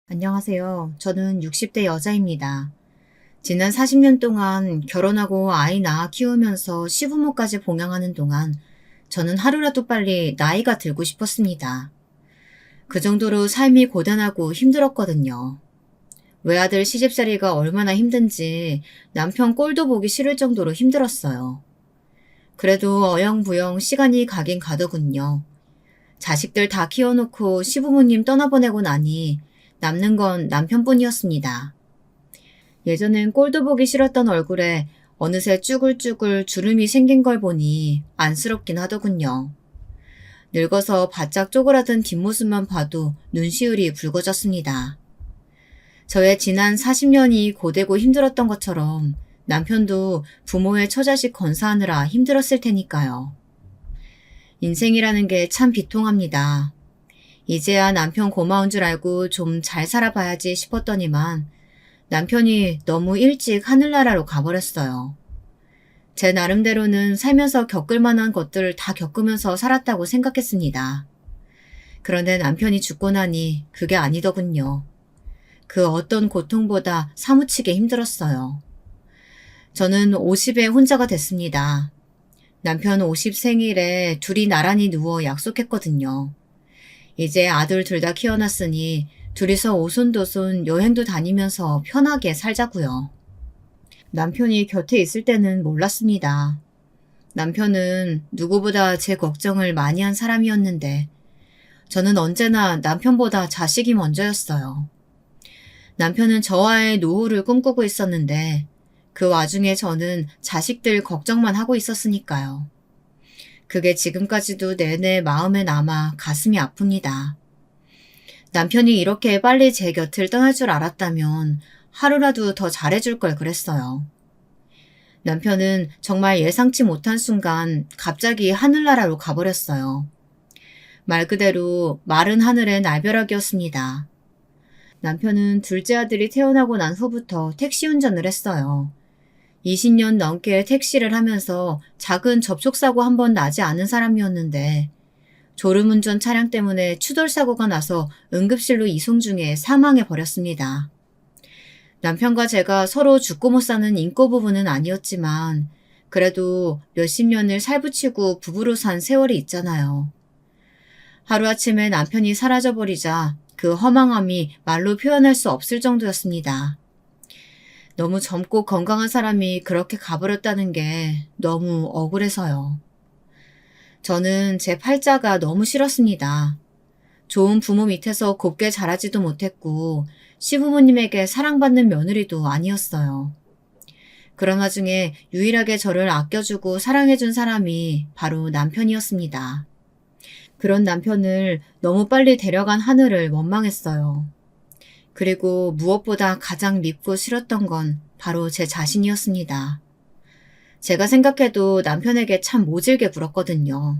안녕하세요. 저는 60대 여자입니다. 지난 40년 동안 결혼하고 아이 낳아 키우면서 시부모까지 봉양하는 동안 저는 하루라도 빨리 나이가 들고 싶었습니다. 그 정도로 삶이 고단하고 힘들었거든요. 외아들 시집살이가 얼마나 힘든지 남편 꼴도 보기 싫을 정도로 힘들었어요. 그래도 어영부영 시간이 가긴 가더군요. 자식들 다 키워놓고 시부모님 떠나보내고 나니 남는 건 남편뿐이었습니다. 예전엔 꼴도 보기 싫었던 얼굴에 어느새 쭈글쭈글 주름이 생긴 걸 보니 안쓰럽긴 하더군요. 늙어서 바짝 쪼그라든 뒷모습만 봐도 눈시울이 붉어졌습니다. 저의 지난 40년이 고되고 힘들었던 것처럼 남편도 부모의 처자식 건사하느라 힘들었을 테니까요. 인생이라는 게 참 비통합니다. 이제야 남편 고마운 줄 알고 좀 잘 살아봐야지 싶었더니만 남편이 너무 일찍 하늘나라로 가버렸어요. 제 나름대로는 살면서 겪을 만한 것들을 다 겪으면서 살았다고 생각했습니다. 그런데 남편이 죽고 나니 그게 아니더군요. 그 어떤 고통보다 사무치게 힘들었어요. 저는 50에 혼자가 됐습니다. 남편 50 생일에 둘이 나란히 누워 약속했거든요. 이제 아들 둘 다 키워놨으니 둘이서 오손도손 여행도 다니면서 편하게 살자고요. 남편이 곁에 있을 때는 몰랐습니다. 남편은 누구보다 제 걱정을 많이 한 사람이었는데 저는 언제나 남편보다 자식이 먼저였어요. 남편은 저와의 노후를 꿈꾸고 있었는데 그 와중에 저는 자식들 걱정만 하고 있었으니까요. 그게 지금까지도 내내 마음에 남아 가슴이 아픕니다. 남편이 이렇게 빨리 제 곁을 떠날 줄 알았다면 하루라도 더 잘해줄 걸 그랬어요. 남편은 정말 예상치 못한 순간 갑자기 하늘나라로 가버렸어요. 말 그대로 마른 하늘의 날벼락이었습니다. 남편은 둘째 아들이 태어나고 난 후부터 택시 운전을 했어요. 20년 넘게 택시를 하면서 작은 접촉사고 한 번 나지 않은 사람이었는데 졸음운전 차량 때문에 추돌사고가 나서 응급실로 이송 중에 사망해 버렸습니다. 남편과 제가 서로 죽고 못 사는 인꼬 부부는 아니었지만 그래도 몇십 년을 살붙이고 부부로 산 세월이 있잖아요. 하루아침에 남편이 사라져버리자 그 허망함이 말로 표현할 수 없을 정도였습니다. 너무 젊고 건강한 사람이 그렇게 가버렸다는 게 너무 억울해서요. 저는 제 팔자가 너무 싫었습니다. 좋은 부모 밑에서 곱게 자라지도 못했고 시부모님에게 사랑받는 며느리도 아니었어요. 그런 와중에 유일하게 저를 아껴주고 사랑해준 사람이 바로 남편이었습니다. 그런 남편을 너무 빨리 데려간 하늘을 원망했어요. 그리고 무엇보다 가장 밉고 싫었던 건 바로 제 자신이었습니다. 제가 생각해도 남편에게 참 모질게 굴었거든요.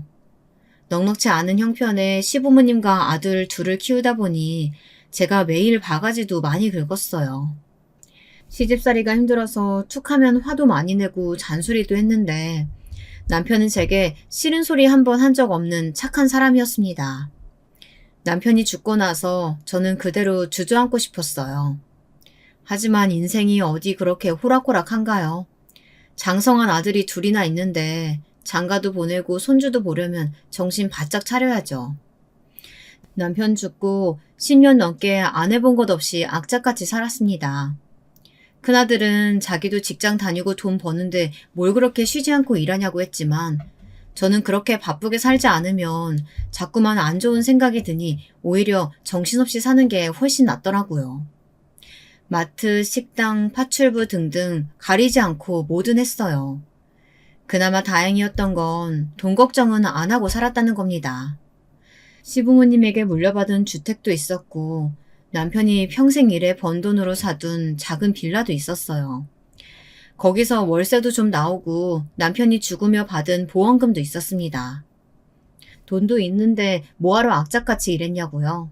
넉넉지 않은 형편에 시부모님과 아들 둘을 키우다 보니 제가 매일 바가지도 많이 긁었어요. 시집살이가 힘들어서 툭하면 화도 많이 내고 잔소리도 했는데 남편은 제게 싫은 소리 한 번 한 적 없는 착한 사람이었습니다. 남편이 죽고 나서 저는 그대로 주저앉고 싶었어요. 하지만 인생이 어디 그렇게 호락호락한가요? 장성한 아들이 둘이나 있는데 장가도 보내고 손주도 보려면 정신 바짝 차려야죠. 남편 죽고 10년 넘게 안 해본 것 없이 악착같이 살았습니다. 큰아들은 자기도 직장 다니고 돈 버는데 뭘 그렇게 쉬지 않고 일하냐고 했지만 저는 그렇게 바쁘게 살지 않으면 자꾸만 안 좋은 생각이 드니 오히려 정신없이 사는 게 훨씬 낫더라고요. 마트, 식당, 파출부 등등 가리지 않고 뭐든 했어요. 그나마 다행이었던 건 돈 걱정은 안 하고 살았다는 겁니다. 시부모님에게 물려받은 주택도 있었고 남편이 평생 일해 번 돈으로 사둔 작은 빌라도 있었어요. 거기서 월세도 좀 나오고 남편이 죽으며 받은 보험금도 있었습니다. 돈도 있는데 뭐하러 악착같이 일했냐고요.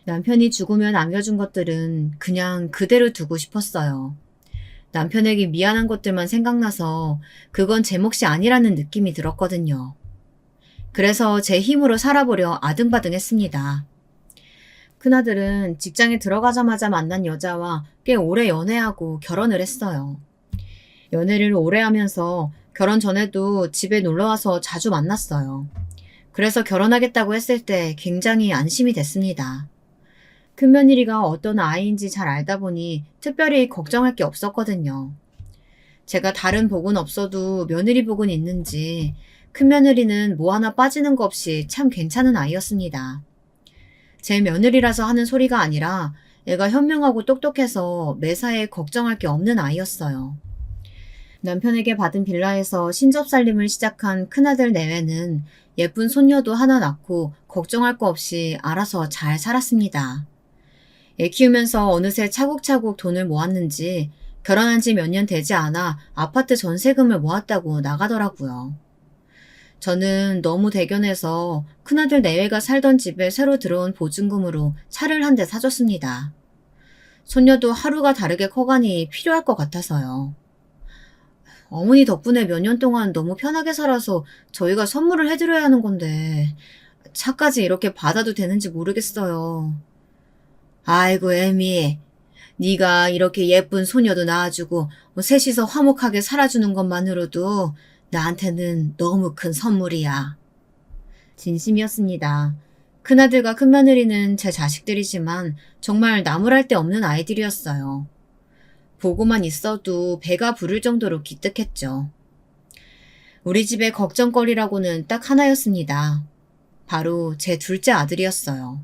남편이 죽으며 남겨준 것들은 그냥 그대로 두고 싶었어요. 남편에게 미안한 것들만 생각나서 그건 제 몫이 아니라는 느낌이 들었거든요. 그래서 제 힘으로 살아보려 아등바등했습니다. 큰아들은 직장에 들어가자마자 만난 여자와 꽤 오래 연애하고 결혼을 했어요. 연애를 오래 하면서 결혼 전에도 집에 놀러와서 자주 만났어요. 그래서 결혼하겠다고 했을 때 굉장히 안심이 됐습니다. 큰며느리가 어떤 아이인지 잘 알다 보니 특별히 걱정할 게 없었거든요. 제가 다른 복은 없어도 며느리 복은 있는지 큰며느리는 뭐 하나 빠지는 거 없이 참 괜찮은 아이였습니다. 제 며느리라서 하는 소리가 아니라 애가 현명하고 똑똑해서 매사에 걱정할 게 없는 아이였어요. 남편에게 받은 빌라에서 신접살림을 시작한 큰아들 내외는 예쁜 손녀도 하나 낳고 걱정할 거 없이 알아서 잘 살았습니다. 애 키우면서 어느새 차곡차곡 돈을 모았는지 결혼한 지 몇 년 되지 않아 아파트 전세금을 모았다고 나가더라고요. 저는 너무 대견해서 큰아들 내외가 살던 집에 새로 들어온 보증금으로 차를 한 대 사줬습니다. 손녀도 하루가 다르게 커가니 필요할 것 같아서요. 어머니 덕분에 몇 년 동안 너무 편하게 살아서 저희가 선물을 해드려야 하는 건데 차까지 이렇게 받아도 되는지 모르겠어요. 아이고 애미, 네가 이렇게 예쁜 소녀도 낳아주고 셋이서 화목하게 살아주는 것만으로도 나한테는 너무 큰 선물이야. 진심이었습니다. 큰아들과 큰며느리는 제 자식들이지만 정말 나무랄 데 없는 아이들이었어요. 보고만 있어도 배가 부를 정도로 기특했죠. 우리 집의 걱정거리라고는 딱 하나였습니다. 바로 제 둘째 아들이었어요.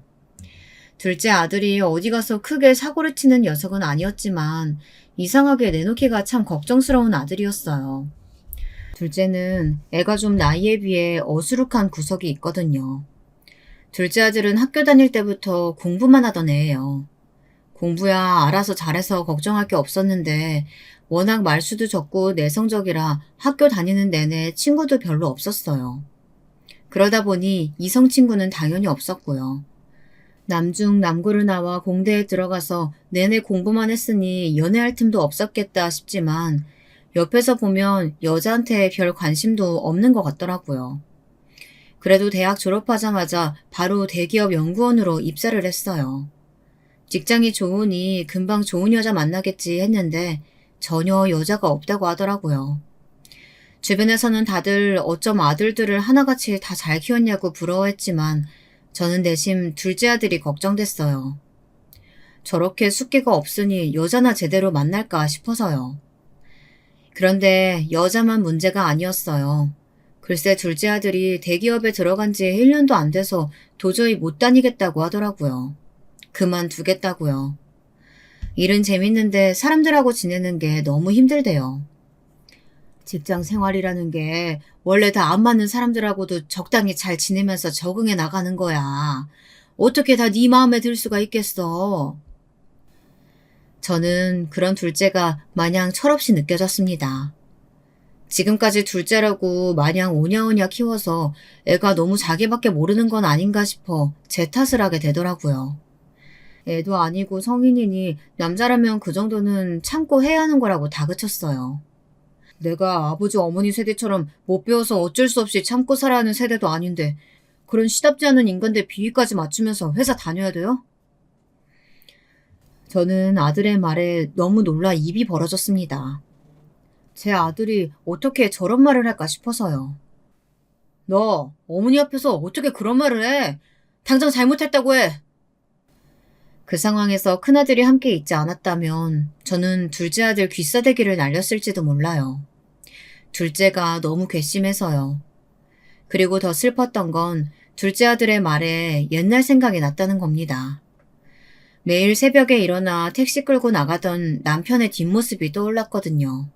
둘째 아들이 어디 가서 크게 사고를 치는 녀석은 아니었지만 이상하게 내놓기가 참 걱정스러운 아들이었어요. 둘째는 애가 좀 나이에 비해 어수룩한 구석이 있거든요. 둘째 아들은 학교 다닐 때부터 공부만 하던 애예요. 공부야 알아서 잘해서 걱정할 게 없었는데 워낙 말수도 적고 내성적이라 학교 다니는 내내 친구도 별로 없었어요. 그러다 보니 이성 친구는 당연히 없었고요. 남중 남고를 나와 공대에 들어가서 내내 공부만 했으니 연애할 틈도 없었겠다 싶지만 옆에서 보면 여자한테 별 관심도 없는 것 같더라고요. 그래도 대학 졸업하자마자 바로 대기업 연구원으로 입사를 했어요. 직장이 좋으니 금방 좋은 여자 만나겠지 했는데 전혀 여자가 없다고 하더라고요. 주변에서는 다들 어쩜 아들들을 하나같이 다 잘 키웠냐고 부러워했지만 저는 내심 둘째 아들이 걱정됐어요. 저렇게 숫기가 없으니 여자나 제대로 만날까 싶어서요. 그런데 여자만 문제가 아니었어요. 글쎄 둘째 아들이 대기업에 들어간 지 1년도 안 돼서 도저히 못 다니겠다고 하더라고요. 그만두겠다고요. 일은 재밌는데 사람들하고 지내는 게 너무 힘들대요. 직장 생활이라는 게 원래 다 안 맞는 사람들하고도 적당히 잘 지내면서 적응해 나가는 거야. 어떻게 다 네 마음에 들 수가 있겠어. 저는 그런 둘째가 마냥 철없이 느껴졌습니다. 지금까지 둘째라고 마냥 오냐오냐 키워서 애가 너무 자기밖에 모르는 건 아닌가 싶어 제 탓을 하게 되더라고요. 애도 아니고 성인이니 남자라면 그 정도는 참고 해야 하는 거라고 다그쳤어요. 내가 아버지 어머니 세대처럼 못 배워서 어쩔 수 없이 참고 살아야 하는 세대도 아닌데 그런 시답지 않은 인간들 비위까지 맞추면서 회사 다녀야 돼요? 저는 아들의 말에 너무 놀라 입이 벌어졌습니다. 제 아들이 어떻게 저런 말을 할까 싶어서요. 너 어머니 앞에서 어떻게 그런 말을 해? 당장 잘못했다고 해. 그 상황에서 큰아들이 함께 있지 않았다면 저는 둘째 아들 귀싸대기를 날렸을지도 몰라요. 둘째가 너무 괘씸해서요. 그리고 더 슬펐던 건 둘째 아들의 말에 옛날 생각이 났다는 겁니다. 매일 새벽에 일어나 택시 끌고 나가던 남편의 뒷모습이 떠올랐거든요.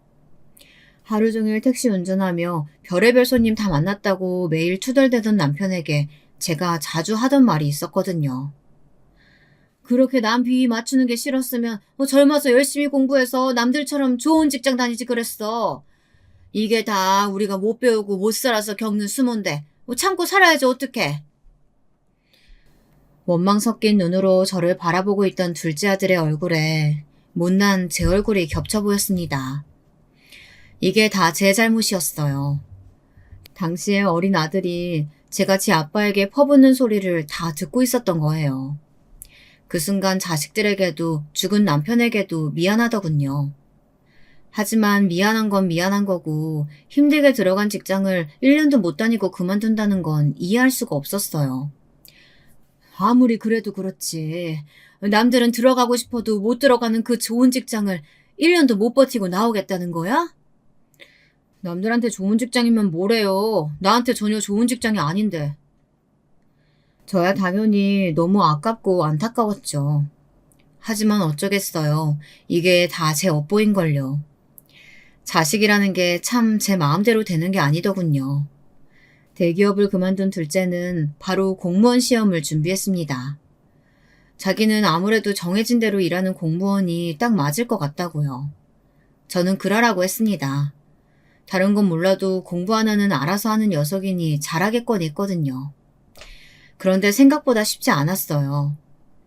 하루 종일 택시 운전하며 별의별 손님 다 만났다고 매일 투덜대던 남편에게 제가 자주 하던 말이 있었거든요. 그렇게 남 비위 맞추는 게 싫었으면 젊어서 열심히 공부해서 남들처럼 좋은 직장 다니지 그랬어. 이게 다 우리가 못 배우고 못 살아서 겪는 수모인데 참고 살아야지 어떡해. 원망 섞인 눈으로 저를 바라보고 있던 둘째 아들의 얼굴에 못난 제 얼굴이 겹쳐 보였습니다. 이게 다 제 잘못이었어요. 당시에 어린 아들이 제가 제 아빠에게 퍼붓는 소리를 다 듣고 있었던 거예요. 그 순간 자식들에게도 죽은 남편에게도 미안하더군요. 하지만 미안한 건 미안한 거고 힘들게 들어간 직장을 1년도 못 다니고 그만둔다는 건 이해할 수가 없었어요. 아무리 그래도 그렇지. 남들은 들어가고 싶어도 못 들어가는 그 좋은 직장을 1년도 못 버티고 나오겠다는 거야? 남들한테 좋은 직장이면 뭐래요. 나한테 전혀 좋은 직장이 아닌데. 저야 당연히 너무 아깝고 안타까웠죠. 하지만 어쩌겠어요. 이게 다 제 업보인걸요. 자식이라는 게 참 제 마음대로 되는 게 아니더군요. 대기업을 그만둔 둘째는 바로 공무원 시험을 준비했습니다. 자기는 아무래도 정해진 대로 일하는 공무원이 딱 맞을 것 같다고요. 저는 그러라고 했습니다. 다른 건 몰라도 공부 하나는 알아서 하는 녀석이니 잘하겠건 했거든요. 그런데 생각보다 쉽지 않았어요.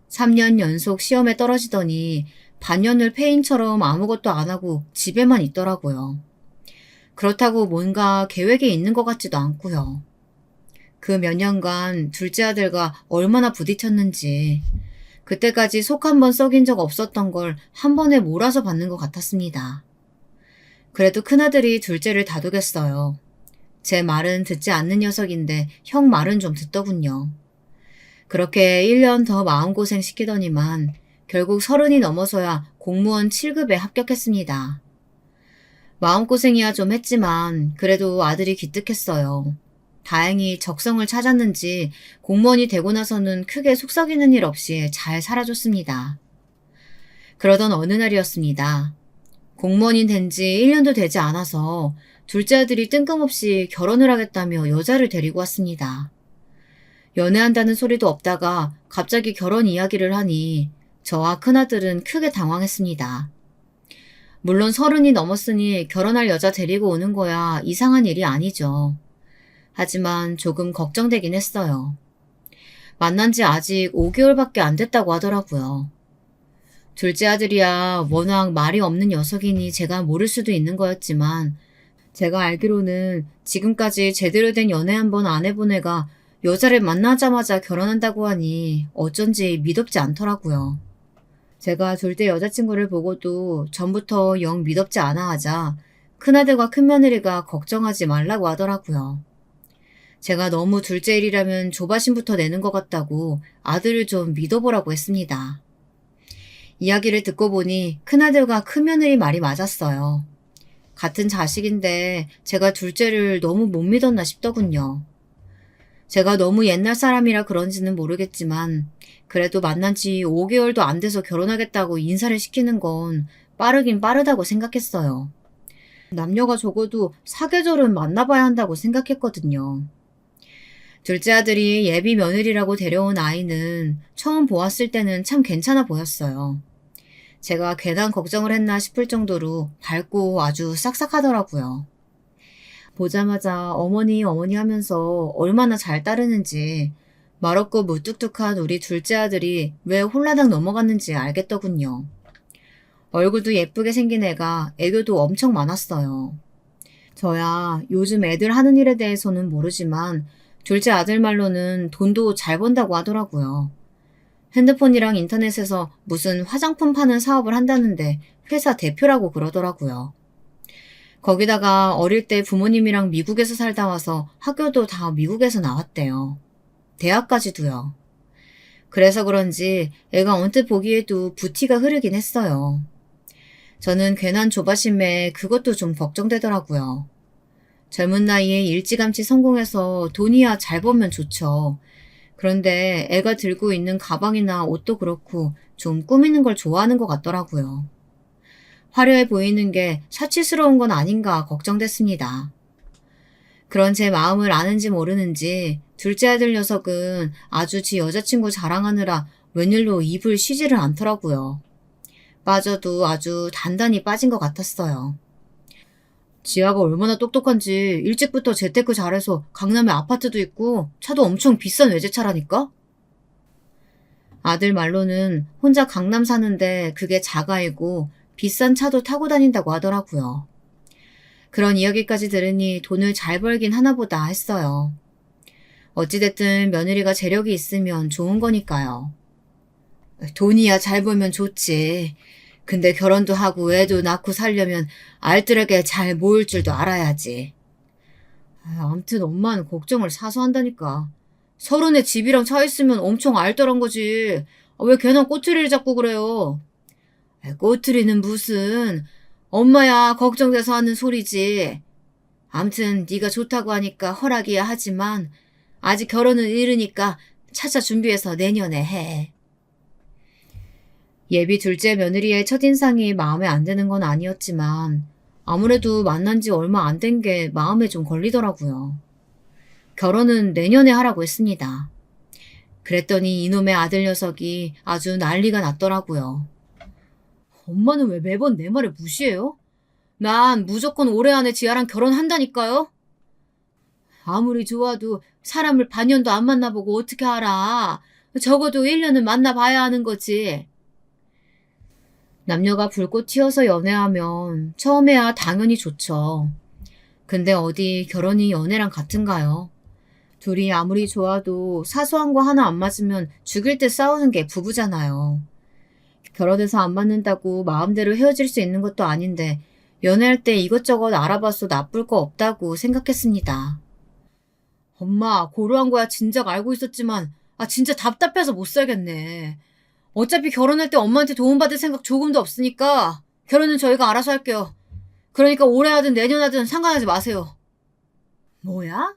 3년 연속 시험에 떨어지더니 반년을 폐인처럼 아무것도 안 하고 집에만 있더라고요. 그렇다고 뭔가 계획이 있는 것 같지도 않고요. 그 몇 년간 둘째 아들과 얼마나 부딪혔는지 그때까지 속 한 번 썩인 적 없었던 걸 한 번에 몰아서 받는 것 같았습니다. 그래도 큰아들이 둘째를 다독였어요. 제 말은 듣지 않는 녀석인데 형 말은 좀 듣더군요. 그렇게 1년 더 마음고생 시키더니만 결국 30이 넘어서야 공무원 7급에 합격했습니다. 마음고생이야 좀 했지만 그래도 아들이 기특했어요. 다행히 적성을 찾았는지 공무원이 되고 나서는 크게 속썩이는 일 없이 잘 살아줬습니다. 그러던 어느 날이었습니다. 공무원이 된 지 1년도 되지 않아서 둘째 아들이 뜬금없이 결혼을 하겠다며 여자를 데리고 왔습니다. 연애한다는 소리도 없다가 갑자기 결혼 이야기를 하니 저와 큰아들은 크게 당황했습니다. 물론 30이 넘었으니 결혼할 여자 데리고 오는 거야 이상한 일이 아니죠. 하지만 조금 걱정되긴 했어요. 만난 지 아직 5개월밖에 안 됐다고 하더라고요. 둘째 아들이야 워낙 말이 없는 녀석이니 제가 모를 수도 있는 거였지만 제가 알기로는 지금까지 제대로 된 연애 한 번 안 해본 애가 여자를 만나자마자 결혼한다고 하니 어쩐지 믿업지 않더라고요. 제가 둘째 여자친구를 보고도 전부터 영 믿업지 않아 하자 큰아들과 큰며느리가 걱정하지 말라고 하더라고요. 제가 너무 둘째 일이라면 조바심부터 내는 것 같다고 아들을 좀 믿어보라고 했습니다. 이야기를 듣고 보니 큰아들과 큰며느리 말이 맞았어요. 같은 자식인데 제가 둘째를 너무 못 믿었나 싶더군요. 제가 너무 옛날 사람이라 그런지는 모르겠지만 그래도 만난 지 5개월도 안 돼서 결혼하겠다고 인사를 시키는 건 빠르긴 빠르다고 생각했어요. 남녀가 적어도 사계절은 만나봐야 한다고 생각했거든요. 둘째 아들이 예비 며느리라고 데려온 아이는 처음 보았을 때는 참 괜찮아 보였어요. 제가 괜한 걱정을 했나 싶을 정도로 밝고 아주 싹싹하더라고요. 보자마자 어머니 어머니 하면서 얼마나 잘 따르는지 말없고 무뚝뚝한 우리 둘째 아들이 왜 홀라당 넘어갔는지 알겠더군요. 얼굴도 예쁘게 생긴 애가 애교도 엄청 많았어요. 저야 요즘 애들 하는 일에 대해서는 모르지만 둘째 아들 말로는 돈도 잘 번다고 하더라고요. 핸드폰이랑 인터넷에서 무슨 화장품 파는 사업을 한다는데 회사 대표라고 그러더라고요. 거기다가 어릴 때 부모님이랑 미국에서 살다 와서 학교도 다 미국에서 나왔대요. 대학까지도요. 그래서 그런지 애가 언뜻 보기에도 부티가 흐르긴 했어요. 저는 괜한 조바심에 그것도 좀 걱정되더라고요. 젊은 나이에 일찌감치 성공해서 돈이야 잘 벌면 좋죠. 그런데 애가 들고 있는 가방이나 옷도 그렇고 좀 꾸미는 걸 좋아하는 것 같더라고요. 화려해 보이는 게 사치스러운 건 아닌가 걱정됐습니다. 그런 제 마음을 아는지 모르는지 둘째 아들 녀석은 아주 지 여자친구 자랑하느라 웬일로 입을 쉬지를 않더라고요. 빠져도 아주 단단히 빠진 것 같았어요. 지아가 얼마나 똑똑한지 일찍부터 재테크 잘해서 강남에 아파트도 있고 차도 엄청 비싼 외제차라니까? 아들 말로는 혼자 강남 사는데 그게 자가이고 비싼 차도 타고 다닌다고 하더라고요. 그런 이야기까지 들으니 돈을 잘 벌긴 하나 보다 했어요. 어찌됐든 며느리가 재력이 있으면 좋은 거니까요. 돈이야 잘 벌면 좋지. 근데 결혼도 하고 애도 낳고 살려면 알뜰하게 잘 모을 줄도 알아야지. 암튼 엄마는 걱정을 사서 한다니까. 서른에 집이랑 차 있으면 엄청 알뜰한 거지. 왜 걔는 꼬투리를 잡고 그래요? 꼬투리는 무슨. 엄마야 걱정돼서 하는 소리지. 암튼 네가 좋다고 하니까 허락이야 하지만 아직 결혼은 이르니까 차차 준비해서 내년에 해. 예비 둘째 며느리의 첫인상이 마음에 안 드는 건 아니었지만 아무래도 만난 지 얼마 안 된 게 마음에 좀 걸리더라고요. 결혼은 내년에 하라고 했습니다. 그랬더니 이놈의 아들 녀석이 아주 난리가 났더라고요. 엄마는 왜 매번 내 말을 무시해요? 난 무조건 올해 안에 지아랑 결혼한다니까요? 아무리 좋아도 사람을 반년도 안 만나보고 어떻게 알아? 적어도 1년은 만나봐야 하는 거지. 남녀가 불꽃 튀어서 연애하면 처음에야 당연히 좋죠. 근데 어디 결혼이 연애랑 같은가요? 둘이 아무리 좋아도 사소한 거 하나 안 맞으면 죽일 듯 싸우는 게 부부잖아요. 결혼해서 안 맞는다고 마음대로 헤어질 수 있는 것도 아닌데 연애할 때 이것저것 알아봐서 나쁠 거 없다고 생각했습니다. 엄마, 고루한 거야 진작 알고 있었지만 진짜 답답해서 못 살겠네. 어차피 결혼할 때 엄마한테 도움받을 생각 조금도 없으니까 결혼은 저희가 알아서 할게요. 그러니까 올해 하든 내년 하든 상관하지 마세요. 뭐야?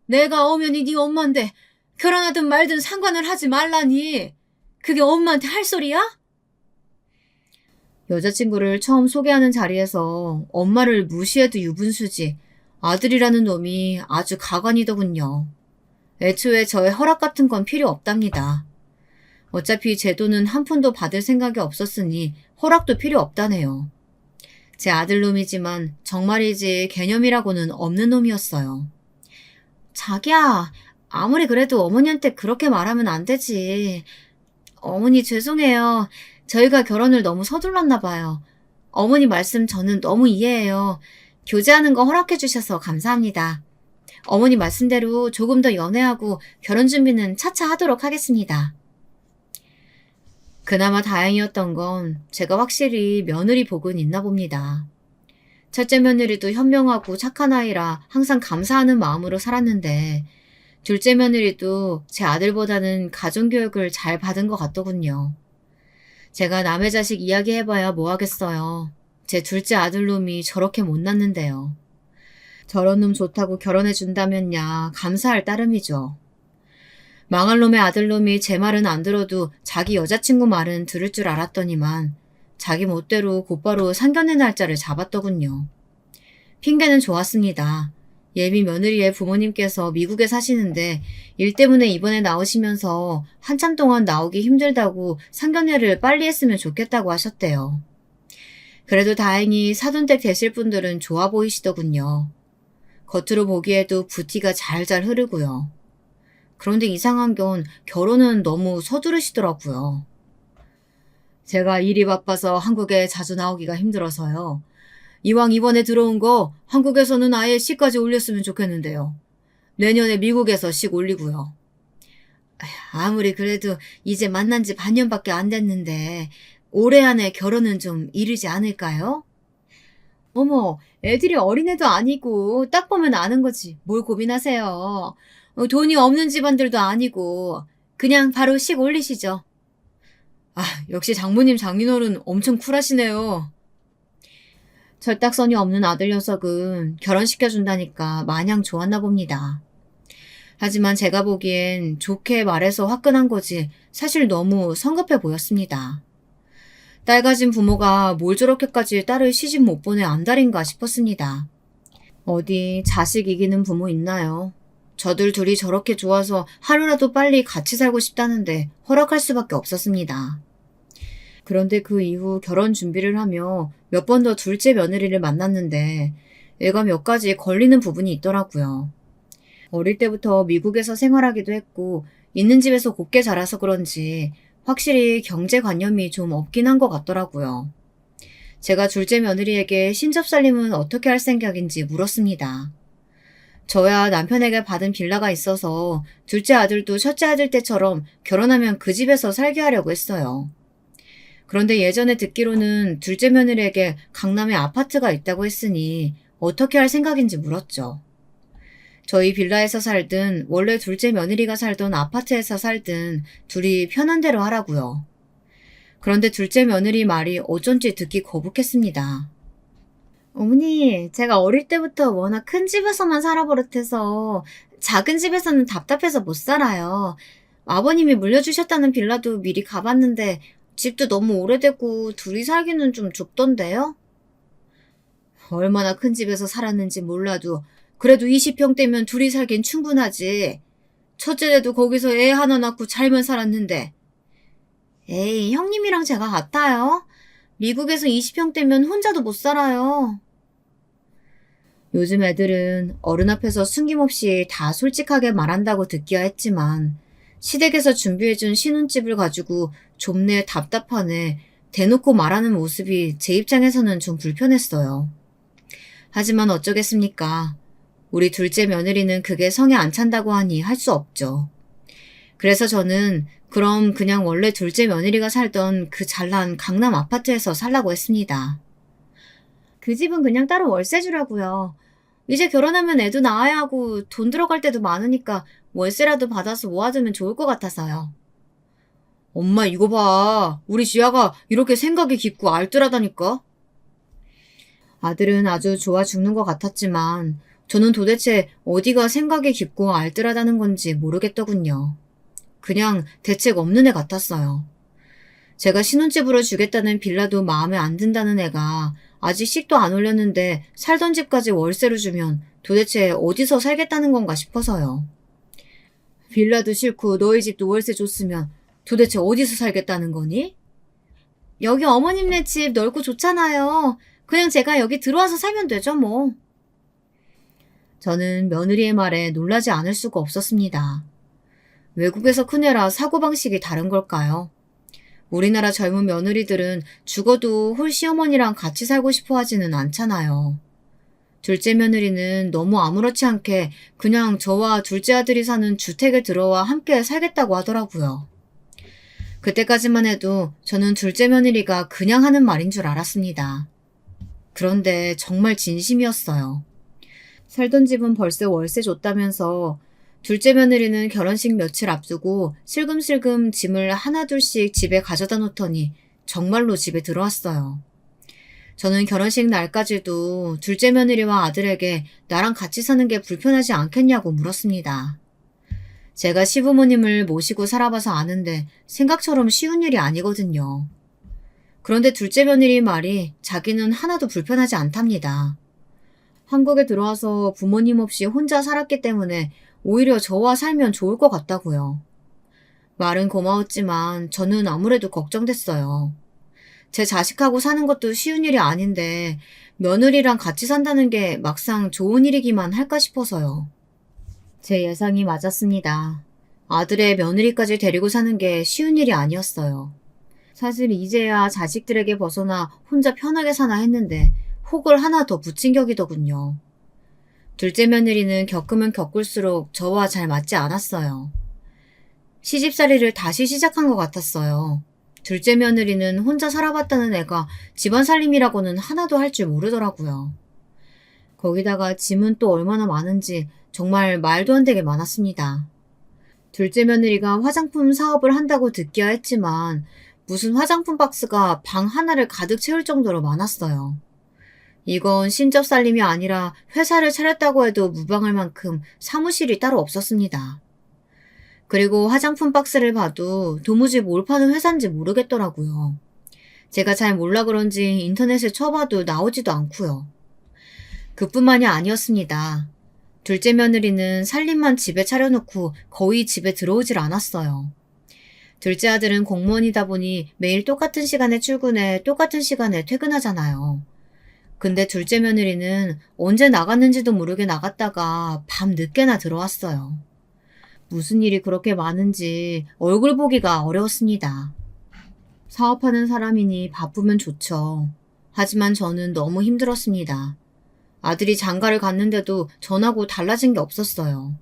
내가 엄연히 네 엄마인데 결혼하든 말든 상관을 하지 말라니. 그게 엄마한테 할 소리야? 여자친구를 처음 소개하는 자리에서 엄마를 무시해도 유분수지 아들이라는 놈이 아주 가관이더군요. 애초에 저의 허락 같은 건 필요 없답니다. 어차피 제 돈은 한 푼도 받을 생각이 없었으니 허락도 필요 없다네요. 제 아들놈이지만 정말이지 개념이라고는 없는 놈이었어요. 자기야, 아무리 그래도 어머니한테 그렇게 말하면 안 되지. 어머니 죄송해요. 저희가 결혼을 너무 서둘렀나 봐요. 어머니 말씀 저는 너무 이해해요. 교제하는 거 허락해 주셔서 감사합니다. 어머니 말씀대로 조금 더 연애하고 결혼 준비는 차차 하도록 하겠습니다. 그나마 다행이었던 건 제가 확실히 며느리 복은 있나 봅니다. 첫째 며느리도 현명하고 착한 아이라 항상 감사하는 마음으로 살았는데 둘째 며느리도 제 아들보다는 가정교육을 잘 받은 것 같더군요. 제가 남의 자식 이야기해봐야 뭐 하겠어요. 제 둘째 아들놈이 저렇게 못났는데요. 저런 놈 좋다고 결혼해준다면야 감사할 따름이죠. 망할 놈의 아들놈이 제 말은 안 들어도 자기 여자친구 말은 들을 줄 알았더니만 자기 멋대로 곧바로 상견례 날짜를 잡았더군요. 핑계는 좋았습니다. 예비 며느리의 부모님께서 미국에 사시는데 일 때문에 이번에 나오시면서 한참 동안 나오기 힘들다고 상견례를 빨리 했으면 좋겠다고 하셨대요. 그래도 다행히 사돈댁 되실 분들은 좋아 보이시더군요. 겉으로 보기에도 부티가 잘잘 흐르고요. 그런데 이상한 건 결혼은 너무 서두르시더라고요. 제가 일이 바빠서 한국에 자주 나오기가 힘들어서요. 이왕 이번에 들어온 거 한국에서는 아예 시까지 올렸으면 좋겠는데요. 내년에 미국에서 식 올리고요. 아무리 그래도 이제 만난 지 반년밖에 안 됐는데 올해 안에 결혼은 좀 이르지 않을까요? 어머, 애들이 어린애도 아니고 딱 보면 아는 거지. 뭘 고민하세요. 돈이 없는 집안들도 아니고 그냥 바로 식 올리시죠. 역시 장모님 장인어른 엄청 쿨하시네요. 철딱선이 없는 아들 녀석은 결혼시켜준다니까 마냥 좋았나 봅니다. 하지만 제가 보기엔 좋게 말해서 화끈한 거지 사실 너무 성급해 보였습니다. 딸 가진 부모가 뭘 저렇게까지 딸을 시집 못 보내 안달인가 싶었습니다. 어디 자식 이기는 부모 있나요? 저들 둘이 저렇게 좋아서 하루라도 빨리 같이 살고 싶다는데 허락할 수밖에 없었습니다. 그런데 그 이후 결혼 준비를 하며 몇 번 더 둘째 며느리를 만났는데 애가 몇 가지 걸리는 부분이 있더라고요. 어릴 때부터 미국에서 생활하기도 했고 있는 집에서 곱게 자라서 그런지 확실히 경제관념이 좀 없긴 한 것 같더라고요. 제가 둘째 며느리에게 신접살림은 어떻게 할 생각인지 물었습니다. 저야 남편에게 받은 빌라가 있어서 둘째 아들도 첫째 아들 때처럼 결혼하면 그 집에서 살게 하려고 했어요. 그런데 예전에 듣기로는 둘째 며느리에게 강남에 아파트가 있다고 했으니 어떻게 할 생각인지 물었죠. 저희 빌라에서 살든 원래 둘째 며느리가 살던 아파트에서 살든 둘이 편한 대로 하라고요. 그런데 둘째 며느리 말이 어쩐지 듣기 거북했습니다. 어머니, 제가 어릴 때부터 워낙 큰 집에서만 살아버릇해서 작은 집에서는 답답해서 못 살아요. 아버님이 물려주셨다는 빌라도 미리 가봤는데 집도 너무 오래되고 둘이 살기는 좀 좁던데요? 얼마나 큰 집에서 살았는지 몰라도 그래도 20평대면 둘이 살긴 충분하지. 첫째도 거기서 애 하나 낳고 잘만 살았는데. 에이, 형님이랑 제가 같아요. 미국에서 20평대면 혼자도 못 살아요. 요즘 애들은 어른 앞에서 숨김없이 다 솔직하게 말한다고 듣기야 했지만 시댁에서 준비해준 신혼집을 가지고 좁네 답답하네 대놓고 말하는 모습이 제 입장에서는 좀 불편했어요. 하지만 어쩌겠습니까? 우리 둘째 며느리는 그게 성에 안 찬다고 하니 할 수 없죠. 그래서 저는 그럼 그냥 원래 둘째 며느리가 살던 그 잘난 강남 아파트에서 살라고 했습니다. 그 집은 그냥 따로 월세 주라고요. 이제 결혼하면 애도 낳아야 하고 돈 들어갈 때도 많으니까 월세라도 받아서 모아두면 좋을 것 같아서요. 엄마 이거 봐. 우리 지아가 이렇게 생각이 깊고 알뜰하다니까. 아들은 아주 좋아 죽는 것 같았지만 저는 도대체 어디가 생각이 깊고 알뜰하다는 건지 모르겠더군요. 그냥 대책 없는 애 같았어요. 제가 신혼집으로 주겠다는 빌라도 마음에 안 든다는 애가 아직 식도 안 올렸는데 살던 집까지 월세로 주면 도대체 어디서 살겠다는 건가 싶어서요. 빌라도 싫고 너희 집도 월세 줬으면 도대체 어디서 살겠다는 거니? 여기 어머님네 집 넓고 좋잖아요. 그냥 제가 여기 들어와서 살면 되죠 뭐. 저는 며느리의 말에 놀라지 않을 수가 없었습니다. 외국에서 큰애라 사고방식이 다른 걸까요? 우리나라 젊은 며느리들은 죽어도 홀시어머니랑 같이 살고 싶어 하지는 않잖아요. 둘째 며느리는 너무 아무렇지 않게 그냥 저와 둘째 아들이 사는 주택에 들어와 함께 살겠다고 하더라고요. 그때까지만 해도 저는 둘째 며느리가 그냥 하는 말인 줄 알았습니다. 그런데 정말 진심이었어요. 살던 집은 벌써 월세 줬다면서 둘째 며느리는 결혼식 며칠 앞두고 슬금슬금 짐을 하나둘씩 집에 가져다 놓더니 정말로 집에 들어왔어요. 저는 결혼식 날까지도 둘째 며느리와 아들에게 나랑 같이 사는 게 불편하지 않겠냐고 물었습니다. 제가 시부모님을 모시고 살아봐서 아는데 생각처럼 쉬운 일이 아니거든요. 그런데 둘째 며느리 말이 자기는 하나도 불편하지 않답니다. 한국에 들어와서 부모님 없이 혼자 살았기 때문에 오히려 저와 살면 좋을 것 같다고요. 말은 고마웠지만 저는 아무래도 걱정됐어요. 제 자식하고 사는 것도 쉬운 일이 아닌데 며느리랑 같이 산다는 게 막상 좋은 일이기만 할까 싶어서요. 제 예상이 맞았습니다. 아들의 며느리까지 데리고 사는 게 쉬운 일이 아니었어요. 사실 이제야 자식들에게 벗어나 혼자 편하게 사나 했는데 혹을 하나 더 붙인 격이더군요. 둘째 며느리는 겪으면 겪을수록 저와 잘 맞지 않았어요. 시집살이를 다시 시작한 것 같았어요. 둘째 며느리는 혼자 살아봤다는 애가 집안 살림이라고는 하나도 할 줄 모르더라고요. 거기다가 짐은 또 얼마나 많은지 정말 말도 안 되게 많았습니다. 둘째 며느리가 화장품 사업을 한다고 듣기야 했지만 무슨 화장품 박스가 방 하나를 가득 채울 정도로 많았어요. 이건 신접살림이 아니라 회사를 차렸다고 해도 무방할 만큼 사무실이 따로 없었습니다. 그리고 화장품 박스를 봐도 도무지 뭘 파는 회사인지 모르겠더라고요. 제가 잘 몰라 그런지 인터넷에 쳐봐도 나오지도 않고요. 그뿐만이 아니었습니다. 둘째 며느리는 살림만 집에 차려놓고 거의 집에 들어오질 않았어요. 둘째 아들은 공무원이다 보니 매일 똑같은 시간에 출근해 똑같은 시간에 퇴근하잖아요. 근데 둘째 며느리는 언제 나갔는지도 모르게 나갔다가 밤 늦게나 들어왔어요. 무슨 일이 그렇게 많은지 얼굴 보기가 어려웠습니다. 사업하는 사람이니 바쁘면 좋죠. 하지만 저는 너무 힘들었습니다. 아들이 장가를 갔는데도 전하고 달라진 게 없었어요.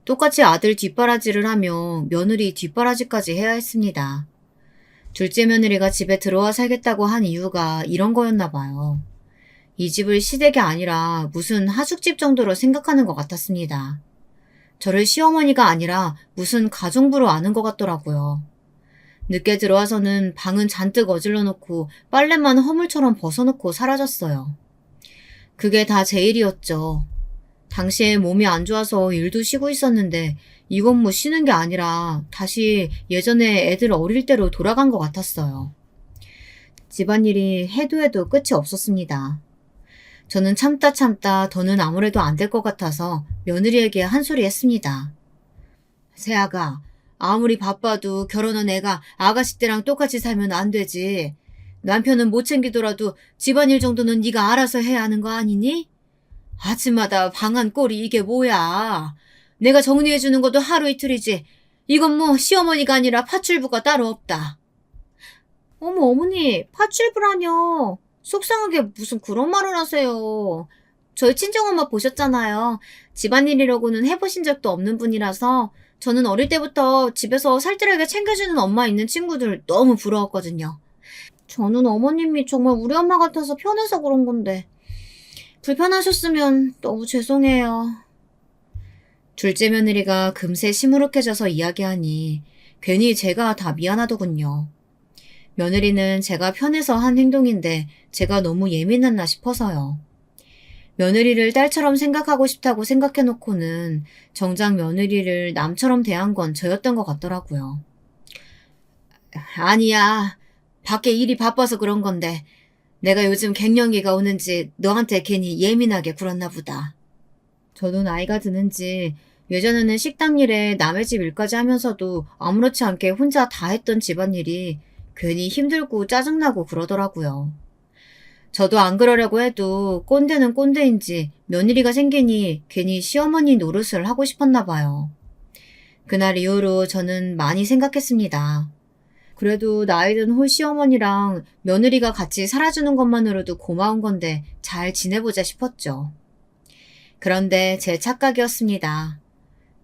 똑같이 아들 뒷바라지를 하며 며느리 뒷바라지까지 해야 했습니다. 둘째 며느리가 집에 들어와 살겠다고 한 이유가 이런 거였나 봐요. 이 집을 시댁이 아니라 무슨 하숙집 정도로 생각하는 것 같았습니다. 저를 시어머니가 아니라 무슨 가정부로 아는 것 같더라고요. 늦게 들어와서는 방은 잔뜩 어질러 놓고 빨래만 허물처럼 벗어놓고 사라졌어요. 그게 다 제 일이었죠. 당시에 몸이 안 좋아서 일도 쉬고 있었는데 이건 뭐 쉬는 게 아니라 다시 예전에 애들 어릴 때로 돌아간 것 같았어요. 집안일이 해도 해도 끝이 없었습니다. 저는 참다 더는 아무래도 안 될 것 같아서 며느리에게 한 소리 했습니다. 새아가, 아무리 바빠도 결혼한 애가 아가씨 때랑 똑같이 살면 안 되지. 남편은 못 챙기더라도 집안일 정도는 네가 알아서 해야 하는 거 아니니? 아침마다 방한 꼴이 이게 뭐야. 내가 정리해주는 것도 하루 이틀이지. 이건 뭐 시어머니가 아니라 파출부가 따로 없다. 어머 어머니, 파출부라뇨. 속상하게 무슨 그런 말을 하세요. 저희 친정엄마 보셨잖아요. 집안일이라고는 해보신 적도 없는 분이라서 저는 어릴 때부터 집에서 살뜰하게 챙겨주는 엄마 있는 친구들 너무 부러웠거든요. 저는 어머님이 정말 우리 엄마 같아서 편해서 그런 건데 불편하셨으면 너무 죄송해요. 둘째 며느리가 금세 시무룩해져서 이야기하니 괜히 제가 다 미안하더군요. 며느리는 제가 편해서 한 행동인데 제가 너무 예민했나 싶어서요. 며느리를 딸처럼 생각하고 싶다고 생각해놓고는 정작 며느리를 남처럼 대한 건 저였던 것 같더라고요. 아니야. 밖에 일이 바빠서 그런 건데 내가 요즘 갱년기가 오는지 너한테 괜히 예민하게 굴었나 보다. 저도 나이가 드는지 예전에는 식당 일에 남의 집 일까지 하면서도 아무렇지 않게 혼자 다 했던 집안일이 괜히 힘들고 짜증나고 그러더라고요. 저도 안 그러려고 해도 꼰대는 꼰대인지 며느리가 생기니 괜히 시어머니 노릇을 하고 싶었나 봐요. 그날 이후로 저는 많이 생각했습니다. 그래도 나이든 홀 시어머니랑 며느리가 같이 살아주는 것만으로도 고마운 건데 잘 지내보자 싶었죠. 그런데 제 착각이었습니다.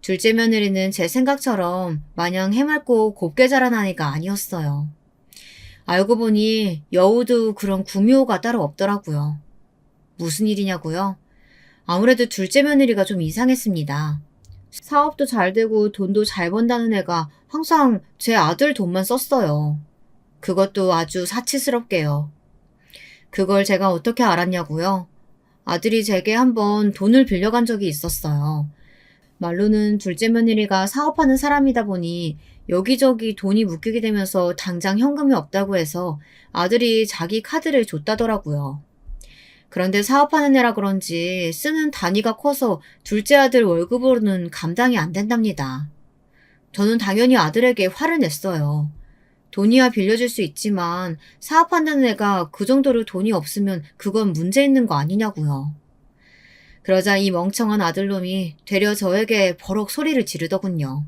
둘째 며느리는 제 생각처럼 마냥 해맑고 곱게 자란 아이가 아니었어요. 알고 보니 여우도 그런 구미호가 따로 없더라고요. 무슨 일이냐고요? 아무래도 둘째 며느리가 좀 이상했습니다. 사업도 잘 되고 돈도 잘 번다는 애가 항상 제 아들 돈만 썼어요. 그것도 아주 사치스럽게요. 그걸 제가 어떻게 알았냐고요? 아들이 제게 한번 돈을 빌려간 적이 있었어요. 말로는 둘째 며느리가 사업하는 사람이다 보니 여기저기 돈이 묶이게 되면서 당장 현금이 없다고 해서 아들이 자기 카드를 줬다더라고요. 그런데 사업하는 애라 그런지 쓰는 단위가 커서 둘째 아들 월급으로는 감당이 안 된답니다. 저는 당연히 아들에게 화를 냈어요. 돈이야 빌려줄 수 있지만 사업한다는 애가 그 정도로 돈이 없으면 그건 문제 있는 거 아니냐고요. 그러자 이 멍청한 아들놈이 되려 저에게 버럭 소리를 지르더군요.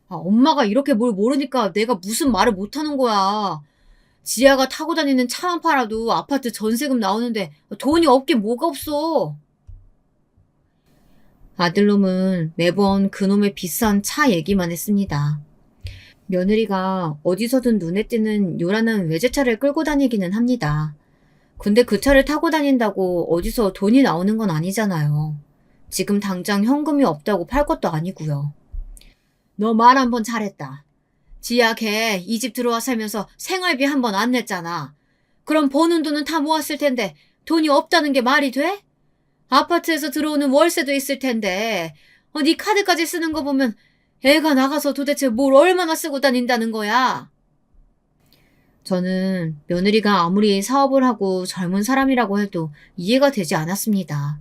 엄마가 이렇게 뭘 모르니까 내가 무슨 말을 못하는 거야. 지아가 타고 다니는 차만 팔아도 아파트 전세금 나오는데 돈이 없긴 뭐가 없어. 아들놈은 매번 그놈의 비싼 차 얘기만 했습니다. 며느리가 어디서든 눈에 띄는 요란한 외제차를 끌고 다니기는 합니다. 근데 그 차를 타고 다닌다고 어디서 돈이 나오는 건 아니잖아요. 지금 당장 현금이 없다고 팔 것도 아니고요. 너 말 한 번 잘했다. 지야 걔 이 집 들어와 살면서 생활비 한 번 안 냈잖아. 그럼 버는 돈은 다 모았을 텐데 돈이 없다는 게 말이 돼? 아파트에서 들어오는 월세도 있을 텐데 네 카드까지 쓰는 거 보면 애가 나가서 도대체 뭘 얼마나 쓰고 다닌다는 거야? 저는 며느리가 아무리 사업을 하고 젊은 사람이라고 해도 이해가 되지 않았습니다.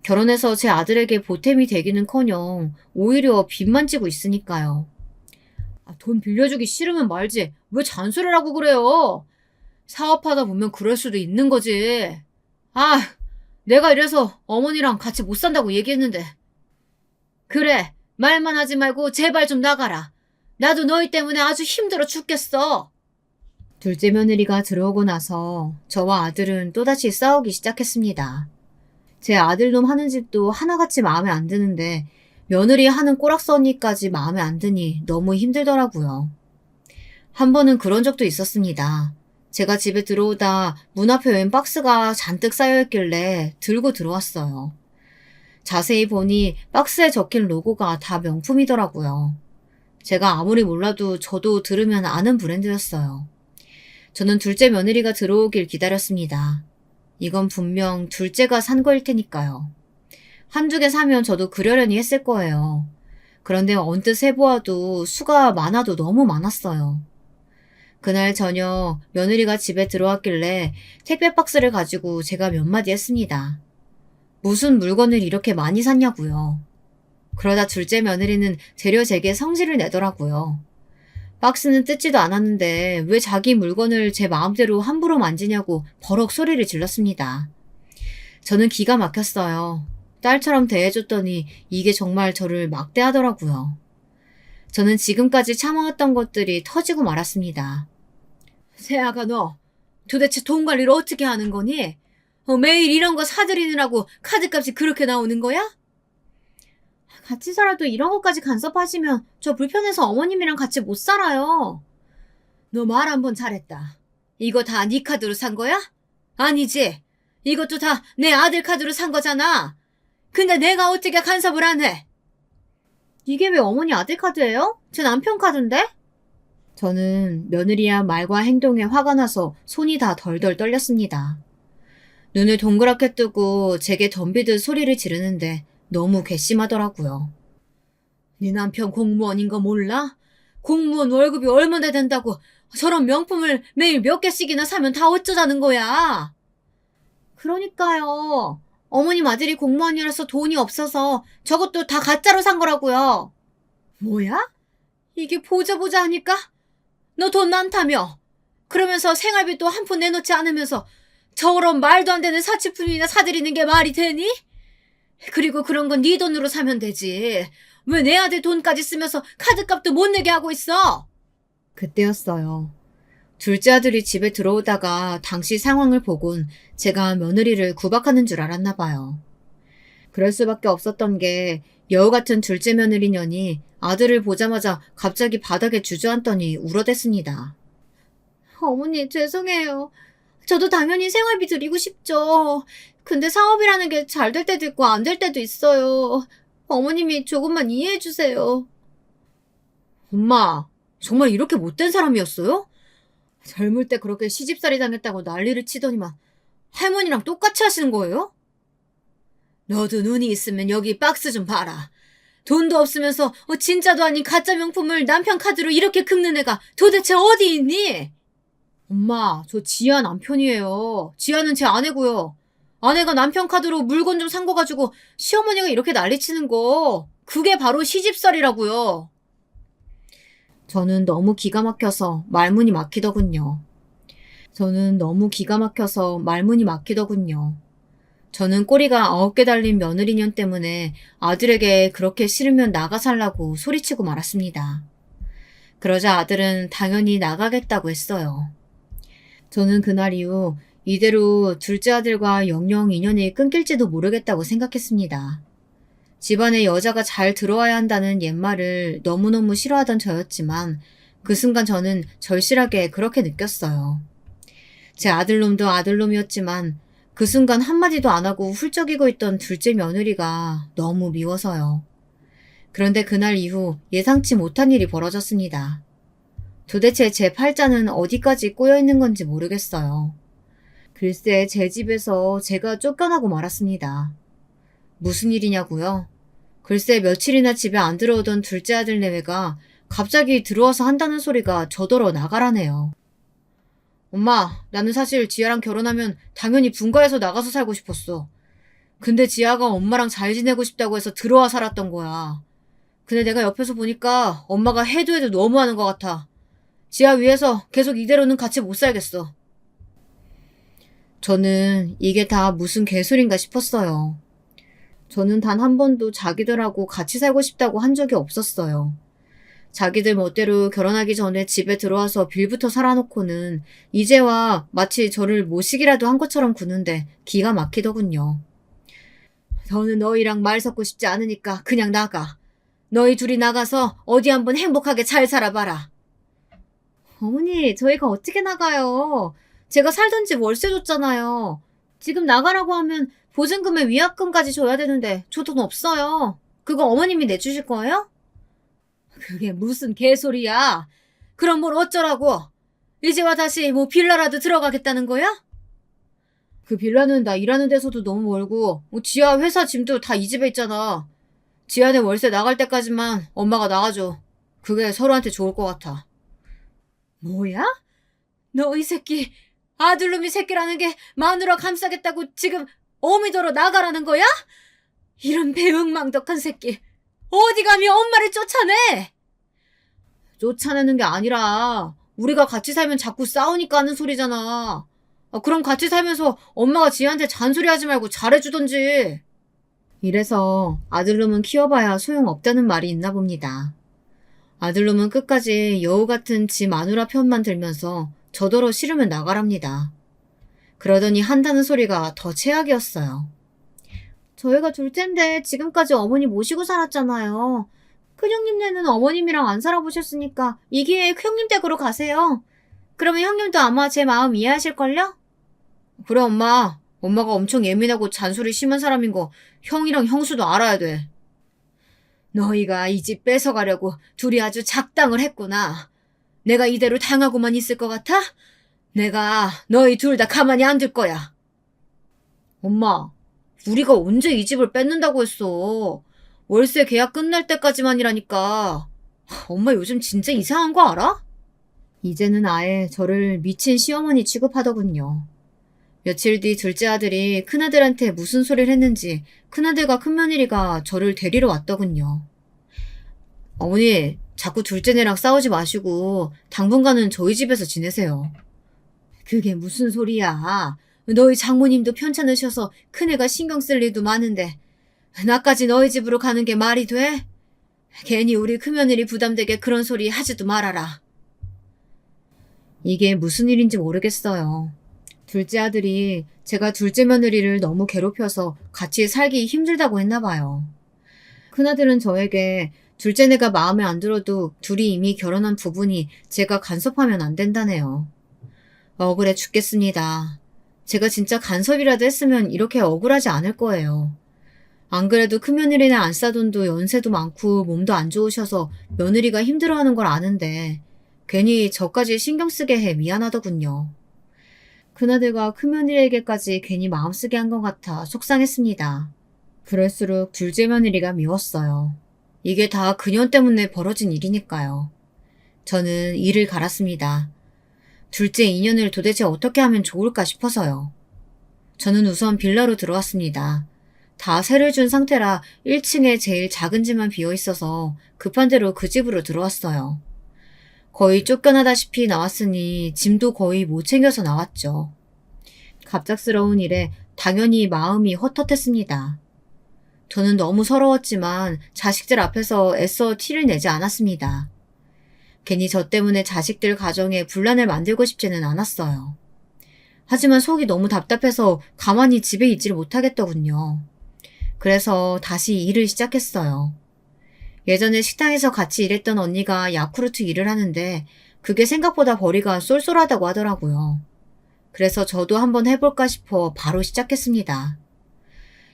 결혼해서 제 아들에게 보탬이 되기는커녕 오히려 빚만 지고 있으니까요. 돈 빌려주기 싫으면 말지 왜 잔소리를 하고 그래요? 사업하다 보면 그럴 수도 있는 거지. 내가 이래서 어머니랑 같이 못 산다고 얘기했는데. 그래, 말만 하지 말고 제발 좀 나가라. 나도 너희 때문에 아주 힘들어 죽겠어. 둘째 며느리가 들어오고 나서 저와 아들은 또다시 싸우기 시작했습니다. 제 아들놈 하는 집도 하나같이 마음에 안 드는데 며느리 하는 꼬락서니까지 마음에 안 드니 너무 힘들더라고요. 한 번은 그런 적도 있었습니다. 제가 집에 들어오다 문 앞에 웬 박스가 잔뜩 쌓여있길래 들고 들어왔어요. 자세히 보니 박스에 적힌 로고가 다 명품이더라고요. 제가 아무리 몰라도 저도 들으면 아는 브랜드였어요. 저는 둘째 며느리가 들어오길 기다렸습니다. 이건 분명 둘째가 산 거일 테니까요. 한두 개 사면 저도 그러려니 했을 거예요. 그런데 언뜻 해보아도 수가 많아도 너무 많았어요. 그날 저녁 며느리가 집에 들어왔길래 택배 박스를 가지고 제가 몇 마디 했습니다. 무슨 물건을 이렇게 많이 샀냐고요. 그러다 둘째 며느리는 되려 제게 성질을 내더라고요. 박스는 뜯지도 않았는데 왜 자기 물건을 제 마음대로 함부로 만지냐고 버럭 소리를 질렀습니다. 저는 기가 막혔어요. 딸처럼 대해줬더니 이게 정말 저를 막대하더라고요. 저는 지금까지 참아왔던 것들이 터지고 말았습니다. 세아가 너 도대체 돈 관리를 어떻게 하는 거니? 매일 이런 거 사들이느라고 카드값이 그렇게 나오는 거야? 같이 살아도 이런 것까지 간섭하시면 저 불편해서 어머님이랑 같이 못 살아요. 너 말 한번 잘했다. 이거 다 네 카드로 산 거야? 아니지. 이것도 다 내 아들 카드로 산 거잖아. 근데 내가 어떻게 간섭을 안 해? 이게 왜 어머니 아들 카드예요? 제 남편 카드인데? 저는 며느리야 말과 행동에 화가 나서 손이 다 덜덜 떨렸습니다. 눈을 동그랗게 뜨고 제게 덤비듯 소리를 지르는데 너무 괘씸하더라고요. 네 남편 공무원인 거 몰라? 공무원 월급이 얼마나 된다고 저런 명품을 매일 몇 개씩이나 사면 다 어쩌자는 거야? 그러니까요. 어머님 아들이 공무원이라서 돈이 없어서 저것도 다 가짜로 산 거라고요. 뭐야? 이게 보자 하니까? 너 돈 많다며? 그러면서 생활비도 한 푼 내놓지 않으면서 저런 말도 안 되는 사치품이나 사들이는 게 말이 되니? 그리고 그런 건 네 돈으로 사면 되지. 왜 내 아들 돈까지 쓰면서 카드값도 못 내게 하고 있어? 그때였어요. 둘째 아들이 집에 들어오다가 당시 상황을 보곤 제가 며느리를 구박하는 줄 알았나 봐요. 그럴 수밖에 없었던 게 여우 같은 둘째 며느리년이 아들을 보자마자 갑자기 바닥에 주저앉더니 울어댔습니다. 어머니 죄송해요. 저도 당연히 생활비 드리고 싶죠. 근데 사업이라는 게 잘 될 때도 있고 안 될 때도 있어요. 어머님이 조금만 이해해 주세요. 엄마, 정말 이렇게 못된 사람이었어요? 젊을 때 그렇게 시집살이 당했다고 난리를 치더니만 할머니랑 똑같이 하시는 거예요? 너도 눈이 있으면 여기 박스 좀 봐라. 돈도 없으면서 진짜도 아닌 가짜 명품을 남편 카드로 이렇게 긁는 애가 도대체 어디 있니? 엄마, 저 지아 남편이에요. 지아는 제 아내고요. 아내가 남편 카드로 물건 좀 산 거 가지고 시어머니가 이렇게 난리치는 거 그게 바로 시집살이라고요. 저는 너무 기가 막혀서 말문이 막히더군요. 저는 꼬리가 9개 달린 며느리년 때문에 아들에게 그렇게 싫으면 나가 살라고 소리치고 말았습니다. 그러자 아들은 당연히 나가겠다고 했어요. 저는 그날 이후 이대로 둘째 아들과 영영 인연이 끊길지도 모르겠다고 생각했습니다. 집안에 여자가 잘 들어와야 한다는 옛말을 너무너무 싫어하던 저였지만 그 순간 저는 절실하게 그렇게 느꼈어요. 제 아들놈도 아들놈이었지만 그 순간 한마디도 안 하고 훌쩍이고 있던 둘째 며느리가 너무 미워서요. 그런데 그날 이후 예상치 못한 일이 벌어졌습니다. 도대체 제 팔자는 어디까지 꼬여있는 건지 모르겠어요. 글쎄 제 집에서 제가 쫓겨나고 말았습니다. 무슨 일이냐고요? 글쎄 며칠이나 집에 안 들어오던 둘째 아들 내외가 갑자기 들어와서 한다는 소리가 저더러 나가라네요. 엄마, 나는 사실 지아랑 결혼하면 당연히 분가해서 나가서 살고 싶었어. 근데 지아가 엄마랑 잘 지내고 싶다고 해서 들어와 살았던 거야. 근데 내가 옆에서 보니까 엄마가 해도 너무하는 것 같아. 지아 위해서 계속 이대로는 같이 못 살겠어. 저는 이게 다 무슨 개소린가 싶었어요. 저는 단 한 번도 자기들하고 같이 살고 싶다고 한 적이 없었어요. 자기들 멋대로 결혼하기 전에 집에 들어와서 빌부터 살아놓고는 이제와 마치 저를 모시기라도 한 것처럼 구는데 기가 막히더군요. 더는 너희랑 말 섞고 싶지 않으니까 그냥 나가. 너희 둘이 나가서 어디 한번 행복하게 잘 살아봐라. 어머니, 저희가 어떻게 나가요? 제가 살던 집 월세 줬잖아요. 지금 나가라고 하면 보증금에 위약금까지 줘야 되는데 저 돈 없어요. 그거 어머님이 내주실 거예요? 그게 무슨 개소리야. 그럼 뭘 어쩌라고? 이제와 다시 뭐 빌라라도 들어가겠다는 거야? 그 빌라는 나 일하는 데서도 너무 멀고 지하 회사 짐도 다 이 집에 있잖아. 지하는 월세 나갈 때까지만 엄마가 나가줘. 그게 서로한테 좋을 것 같아. 뭐야? 너 이 새끼 아들놈이 새끼라는 게 마누라 감싸겠다고 지금 어미더러 나가라는 거야? 이런 배은망덕한 새끼 어디 감히 엄마를 쫓아내? 쫓아내는 게 아니라 우리가 같이 살면 자꾸 싸우니까 하는 소리잖아. 그럼 같이 살면서 엄마가 지한테 잔소리하지 말고 잘해주던지. 이래서 아들놈은 키워봐야 소용없다는 말이 있나 봅니다. 아들놈은 끝까지 여우 같은 지 마누라 편만 들면서 저더러 싫으면 나가랍니다. 그러더니 한다는 소리가 더 최악이었어요. 저희가 둘째인데 지금까지 어머니 모시고 살았잖아요. 큰형님네는 어머님이랑 안 살아보셨으니까 이 기회에 형님 댁으로 가세요. 그러면 형님도 아마 제 마음 이해하실걸요? 그래 엄마. 엄마가 엄청 예민하고 잔소리 심한 사람인 거 형이랑 형수도 알아야 돼. 너희가 이 집 뺏어가려고 둘이 아주 작당을 했구나. 내가 이대로 당하고만 있을 것 같아? 내가 너희 둘 다 가만히 안 둘 거야. 엄마, 우리가 언제 이 집을 뺏는다고 했어. 월세 계약 끝날 때까지만이라니까. 엄마 요즘 진짜 이상한 거 알아? 이제는 아예 저를 미친 시어머니 취급하더군요. 며칠 뒤 둘째 아들이 큰아들한테 무슨 소리를 했는지 큰아들과 큰며느리가 저를 데리러 왔더군요. 어머니, 자꾸 둘째네랑 싸우지 마시고 당분간은 저희 집에서 지내세요. 그게 무슨 소리야. 너희 장모님도 편찮으셔서 큰애가 신경 쓸 일도 많은데 나까지 너희 집으로 가는 게 말이 돼? 괜히 우리 큰며느리 부담되게 그런 소리 하지도 말아라. 이게 무슨 일인지 모르겠어요. 둘째 아들이 제가 둘째 며느리를 너무 괴롭혀서 같이 살기 힘들다고 했나 봐요. 큰아들은 저에게 둘째네가 마음에 안 들어도 둘이 이미 결혼한 부부니 제가 간섭하면 안 된다네요. 억울해 죽겠습니다. 제가 진짜 간섭이라도 했으면 이렇게 억울하지 않을 거예요. 안 그래도 큰며느리네 안싸돈도 연세도 많고 몸도 안 좋으셔서 며느리가 힘들어하는 걸 아는데 괜히 저까지 신경 쓰게 해 미안하더군요. 큰아들과 큰며느리에게까지 괜히 마음 쓰게 한 것 같아 속상했습니다. 그럴수록 둘째 며느리가 미웠어요. 이게 다 그년 때문에 벌어진 일이니까요. 저는 이를 갈았습니다. 둘째 인연을 도대체 어떻게 하면 좋을까 싶어서요. 저는 우선 빌라로 들어왔습니다. 다 세를 준 상태라 1층에 제일 작은 집만 비어있어서 급한 대로 그 집으로 들어왔어요. 거의 쫓겨나다시피 나왔으니 짐도 거의 못 챙겨서 나왔죠. 갑작스러운 일에 당연히 마음이 헛헛했습니다. 저는 너무 서러웠지만 자식들 앞에서 애써 티를 내지 않았습니다. 괜히 저 때문에 자식들 가정에 분란을 만들고 싶지는 않았어요. 하지만 속이 너무 답답해서 가만히 집에 있지를 못하겠더군요. 그래서 다시 일을 시작했어요. 예전에 식당에서 같이 일했던 언니가 야쿠르트 일을 하는데 그게 생각보다 벌이가 쏠쏠하다고 하더라고요. 그래서 저도 한번 해볼까 싶어 바로 시작했습니다.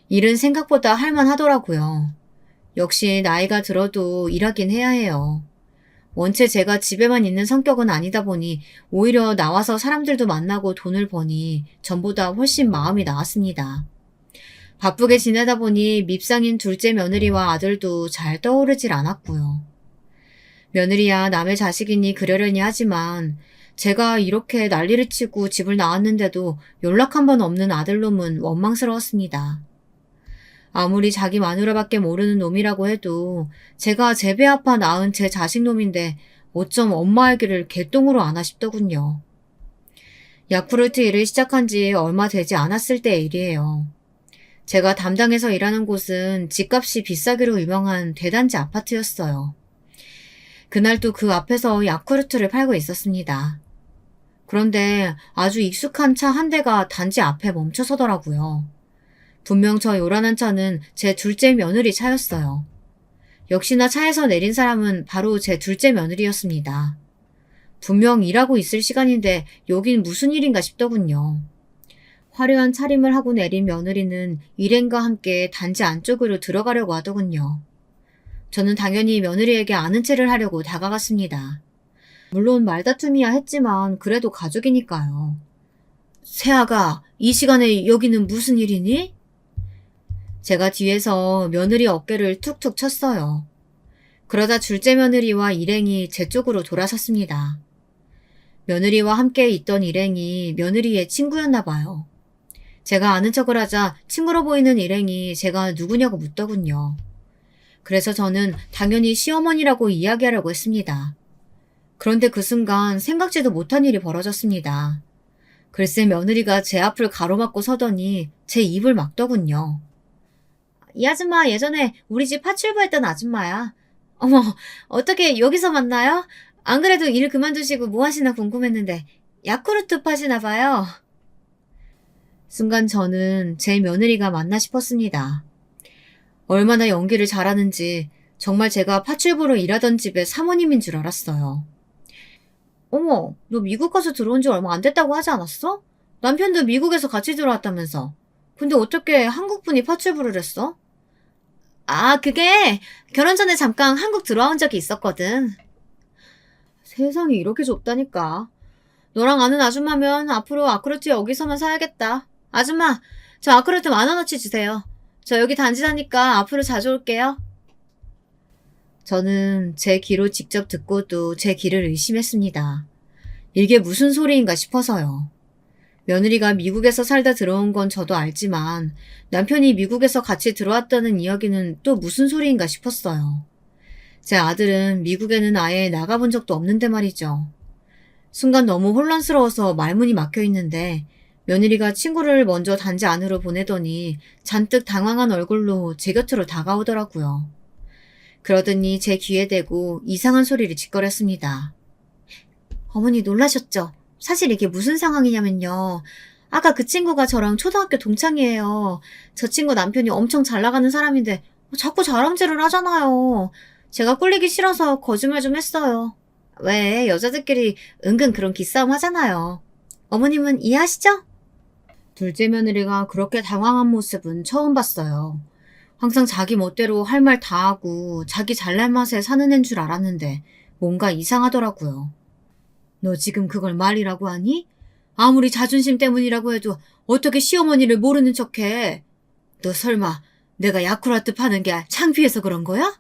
일은 생각보다 할만하더라고요. 역시 나이가 들어도 일하긴 해야 해요. 원체 제가 집에만 있는 성격은 아니다 보니 오히려 나와서 사람들도 만나고 돈을 버니 전보다 훨씬 마음이 나았습니다. 바쁘게 지내다 보니 밉상인 둘째 며느리와 아들도 잘 떠오르질 않았고요. 며느리야 남의 자식이니 그러려니 하지만 제가 이렇게 난리를 치고 집을 나왔는데도 연락 한 번 없는 아들놈은 원망스러웠습니다. 아무리 자기 마누라밖에 모르는 놈이라고 해도 제가 제 배 아파 낳은 제 자식놈인데 어쩜 엄마 알기를 개똥으로 아나 싶더군요. 야쿠르트 일을 시작한 지 얼마 되지 않았을 때의 일이에요. 제가 담당해서 일하는 곳은 집값이 비싸기로 유명한 대단지 아파트였어요. 그날도 그 앞에서 야쿠르트를 팔고 있었습니다. 그런데 아주 익숙한 차 한 대가 단지 앞에 멈춰서더라고요. 분명 저 요란한 차는 제 둘째 며느리 차였어요. 역시나 차에서 내린 사람은 바로 제 둘째 며느리였습니다. 분명 일하고 있을 시간인데 여긴 무슨 일인가 싶더군요. 화려한 차림을 하고 내린 며느리는 일행과 함께 단지 안쪽으로 들어가려고 하더군요. 저는 당연히 며느리에게 아는 체를 하려고 다가갔습니다. 물론 말다툼이야 했지만 그래도 가족이니까요. 새아가, 이 시간에 여기는 무슨 일이니? 제가 뒤에서 며느리 어깨를 툭툭 쳤어요. 그러다 둘째 며느리와 일행이 제 쪽으로 돌아섰습니다. 며느리와 함께 있던 일행이 며느리의 친구였나 봐요. 제가 아는 척을 하자 친구로 보이는 일행이 제가 누구냐고 묻더군요. 그래서 저는 당연히 시어머니라고 이야기하려고 했습니다. 그런데 그 순간 생각지도 못한 일이 벌어졌습니다. 글쎄 며느리가 제 앞을 가로막고 서더니 제 입을 막더군요. 이 아줌마 예전에 우리 집 파출부했던 아줌마야. 어머, 어떻게 여기서 만나요? 안 그래도 일 그만두시고 뭐 하시나 궁금했는데 야쿠르트 파시나 봐요. 순간 저는 제 며느리가 맞나 싶었습니다. 얼마나 연기를 잘하는지 정말 제가 파출부로 일하던 집의 사모님인 줄 알았어요. 어머, 너 미국 가서 들어온 지 얼마 안 됐다고 하지 않았어? 남편도 미국에서 같이 들어왔다면서. 근데 어떻게 한국분이 파출부를 했어? 아, 그게 결혼 전에 잠깐 한국 들어온 적이 있었거든. 세상이 이렇게 좁다니까. 너랑 아는 아줌마면 앞으로 아크로트 여기서만 사야겠다. 아줌마, 저 아크로트 10,000원어치 주세요. 저 여기 단지 사니까 앞으로 자주 올게요. 저는 제 귀로 직접 듣고도 제 귀를 의심했습니다. 이게 무슨 소리인가 싶어서요. 며느리가 미국에서 살다 들어온 건 저도 알지만 남편이 미국에서 같이 들어왔다는 이야기는 또 무슨 소리인가 싶었어요. 제 아들은 미국에는 아예 나가본 적도 없는데 말이죠. 순간 너무 혼란스러워서 말문이 막혀 있는데 며느리가 친구를 먼저 단지 안으로 보내더니 잔뜩 당황한 얼굴로 제 곁으로 다가오더라고요. 그러더니 제 귀에 대고 이상한 소리를 짓거렸습니다. 어머니 놀라셨죠? 사실 이게 무슨 상황이냐면요. 아까 그 친구가 저랑 초등학교 동창이에요. 저 친구 남편이 엄청 잘 나가는 사람인데 자꾸 자랑질을 하잖아요. 제가 꿀리기 싫어서 거짓말 좀 했어요. 왜 여자들끼리 은근 그런 기싸움 하잖아요. 어머님은 이해하시죠? 둘째 며느리가 그렇게 당황한 모습은 처음 봤어요. 항상 자기 멋대로 할 말 다 하고 자기 잘날 맛에 사는 애인 줄 알았는데 뭔가 이상하더라고요. 너 지금 그걸 말이라고 하니? 아무리 자존심 때문이라고 해도 어떻게 시어머니를 모르는 척해? 너 설마 내가 야쿠르트 파는 게 창피해서 그런 거야?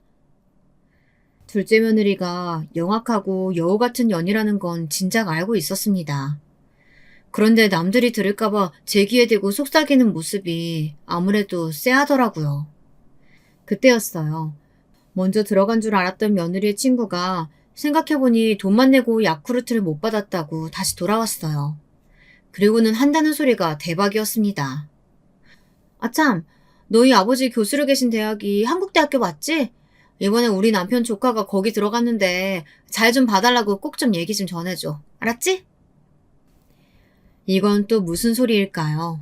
둘째 며느리가 영악하고 여우 같은 년이라는 건 진작 알고 있었습니다. 그런데 남들이 들을까봐 제 귀에 대고 속삭이는 모습이 아무래도 쎄하더라고요. 그때였어요. 먼저 들어간 줄 알았던 며느리의 친구가 생각해보니 돈만 내고 야쿠르트를 못 받았다고 다시 돌아왔어요. 그리고는 한다는 소리가 대박이었습니다. 아참, 너희 아버지 교수로 계신 대학이 한국대학교 맞지? 이번에 우리 남편 조카가 거기 들어갔는데 잘 좀 봐달라고 꼭 좀 얘기 좀 전해줘. 알았지? 이건 또 무슨 소리일까요?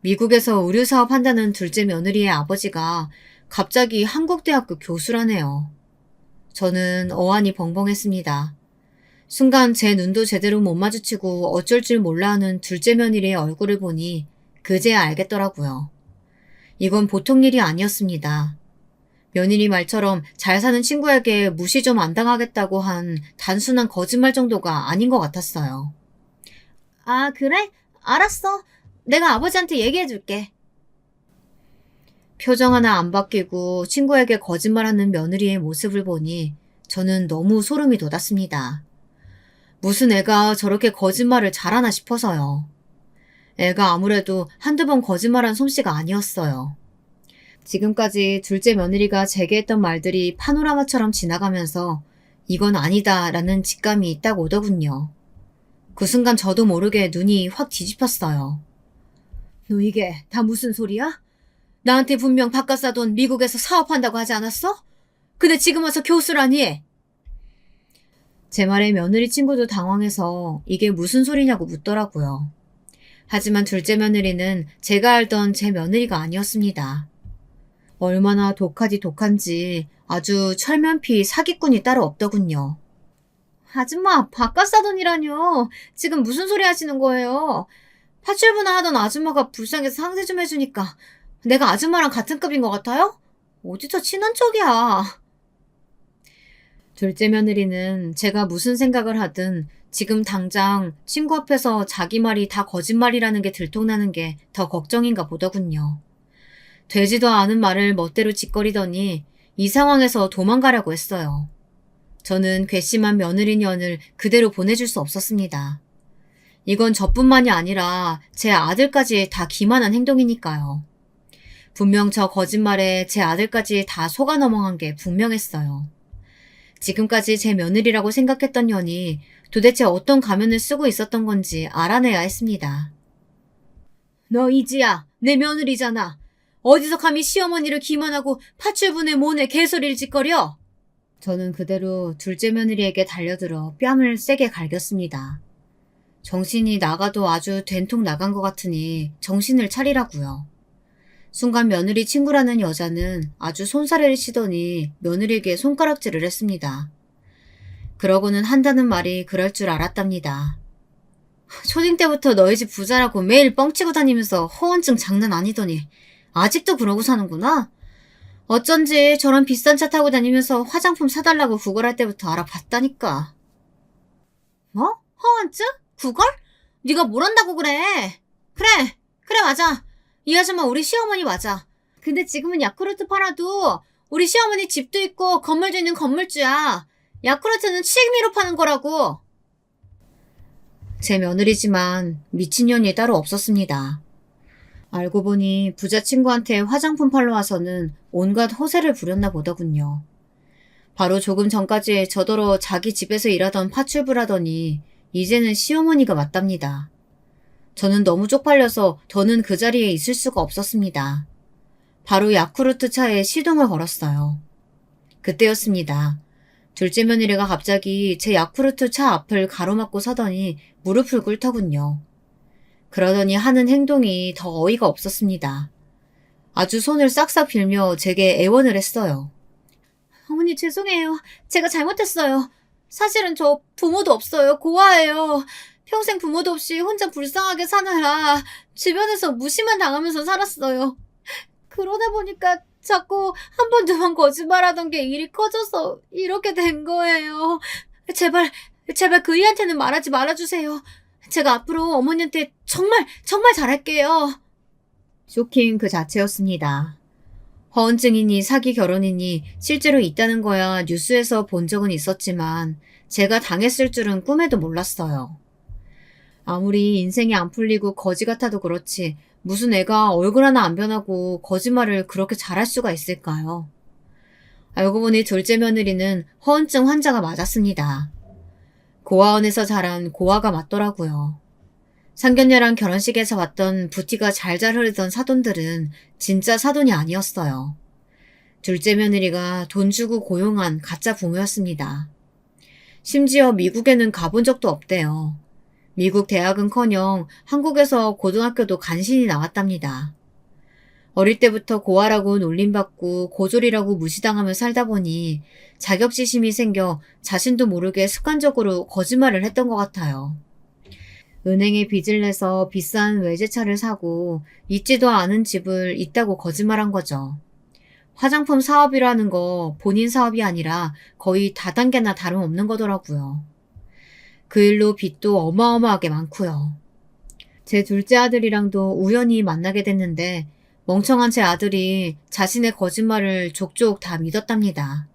미국에서 의류사업 한다는 둘째 며느리의 아버지가 갑자기 한국대학교 교수라네요. 저는 어안이 벙벙했습니다. 순간 제 눈도 제대로 못 마주치고 어쩔 줄 몰라 하는 둘째 며느리의 얼굴을 보니 그제야 알겠더라고요. 이건 보통 일이 아니었습니다. 며느리 말처럼 잘 사는 친구에게 무시 좀 안 당하겠다고 한 단순한 거짓말 정도가 아닌 것 같았어요. 아, 그래? 알았어. 내가 아버지한테 얘기해줄게. 표정 하나 안 바뀌고 친구에게 거짓말하는 며느리의 모습을 보니 저는 너무 소름이 돋았습니다. 무슨 애가 저렇게 거짓말을 잘하나 싶어서요. 애가 아무래도 한두 번 거짓말한 솜씨가 아니었어요. 지금까지 둘째 며느리가 제게 했던 말들이 파노라마처럼 지나가면서 이건 아니다라는 직감이 딱 오더군요. 그 순간 저도 모르게 눈이 확 뒤집혔어요. 너 이게 다 무슨 소리야? 나한테 분명 바깥 사돈 미국에서 사업한다고 하지 않았어? 근데 지금 와서 교수라니? 제 말에 며느리 친구도 당황해서 이게 무슨 소리냐고 묻더라고요. 하지만 둘째 며느리는 제가 알던 제 며느리가 아니었습니다. 얼마나 독하디 독한지 아주 철면피 사기꾼이 따로 없더군요. 아줌마, 바깥 사돈이라뇨. 지금 무슨 소리 하시는 거예요? 파출부나 하던 아줌마가 불쌍해서 상세 좀 해주니까 내가 아줌마랑 같은 급인 것 같아요? 어디서 친한 척이야. 둘째 며느리는 제가 무슨 생각을 하든 지금 당장 친구 앞에서 자기 말이 다 거짓말이라는 게 들통나는 게 더 걱정인가 보더군요. 되지도 않은 말을 멋대로 짓거리더니 이 상황에서 도망가려고 했어요. 저는 괘씸한 며느리년을 그대로 보내줄 수 없었습니다. 이건 저뿐만이 아니라 제 아들까지 다 기만한 행동이니까요. 분명 저 거짓말에 제 아들까지 다 속아 넘어간 게 분명했어요. 지금까지 제 며느리라고 생각했던 년이 도대체 어떤 가면을 쓰고 있었던 건지 알아내야 했습니다. 너 이지야, 내 며느리잖아. 어디서 감히 시어머니를 기만하고 파출분의 모내 개소리를 짓거려? 저는 그대로 둘째 며느리에게 달려들어 뺨을 세게 갈겼습니다. 정신이 나가도 아주 된통 나간 것 같으니 정신을 차리라고요. 순간 며느리 친구라는 여자는 아주 손사래를 치더니 며느리에게 손가락질을 했습니다. 그러고는 한다는 말이 그럴 줄 알았답니다. 초딩 때부터 너희 집 부자라고 매일 뻥치고 다니면서 허언증 장난 아니더니 아직도 그러고 사는구나? 어쩐지 저런 비싼 차 타고 다니면서 화장품 사달라고 구걸할 때부터 알아봤다니까. 뭐? 허언증? 구걸? 네가 뭘 한다고 그래? 그래 맞아. 이 아줌마 우리 시어머니 맞아. 근데 지금은 야쿠르트 팔아도 우리 시어머니 집도 있고 건물도 있는 건물주야. 야쿠르트는 취미로 파는 거라고. 제 며느리지만 미친년이 따로 없었습니다. 알고 보니 부자 친구한테 화장품 팔러 와서는 온갖 허세를 부렸나 보더군요. 바로 조금 전까지 저더러 자기 집에서 일하던 파출부라더니 이제는 시어머니가 맞답니다. 저는 너무 쪽팔려서 더는 그 자리에 있을 수가 없었습니다. 바로 야쿠르트 차에 시동을 걸었어요. 그때였습니다. 둘째 며느리가 갑자기 제 야쿠르트 차 앞을 가로막고 서더니 무릎을 꿇더군요. 그러더니 하는 행동이 더 어이가 없었습니다. 아주 손을 싹싹 빌며 제게 애원을 했어요. 어머니 죄송해요. 제가 잘못했어요. 사실은 저 부모도 없어요. 고아예요. 평생 부모도 없이 혼자 불쌍하게 사느라 주변에서 무시만 당하면서 살았어요. 그러다 보니까 자꾸 한 번 두 번 거짓말하던 게 일이 커져서 이렇게 된 거예요. 제발 그이한테는 말하지 말아주세요. 제가 앞으로 어머니한테 정말 잘할게요. 쇼킹 그 자체였습니다. 허언증이니 사기 결혼이니 실제로 있다는 거야 뉴스에서 본 적은 있었지만 제가 당했을 줄은 꿈에도 몰랐어요. 아무리 인생이 안 풀리고 거지 같아도 그렇지 무슨 애가 얼굴 하나 안 변하고 거짓말을 그렇게 잘할 수가 있을까요? 알고 보니 둘째 며느리는 허언증 환자가 맞았습니다. 고아원에서 자란 고아가 맞더라고요. 상견례랑 결혼식에서 봤던 부티가 잘잘 흐르던 사돈들은 진짜 사돈이 아니었어요. 둘째 며느리가 돈 주고 고용한 가짜 부모였습니다. 심지어 미국에는 가본 적도 없대요. 미국 대학은커녕 한국에서 고등학교도 간신히 나왔답니다. 어릴 때부터 고아라고 놀림받고 고졸이라고 무시당하며 살다 보니 자격지심이 생겨 자신도 모르게 습관적으로 거짓말을 했던 것 같아요. 은행에 빚을 내서 비싼 외제차를 사고 있지도 않은 집을 있다고 거짓말한 거죠. 화장품 사업이라는 거 본인 사업이 아니라 거의 다단계나 다름없는 거더라고요. 그 일로 빚도 어마어마하게 많고요. 제 둘째 아들이랑도 우연히 만나게 됐는데 멍청한 제 아들이 자신의 거짓말을 족족 다 믿었답니다.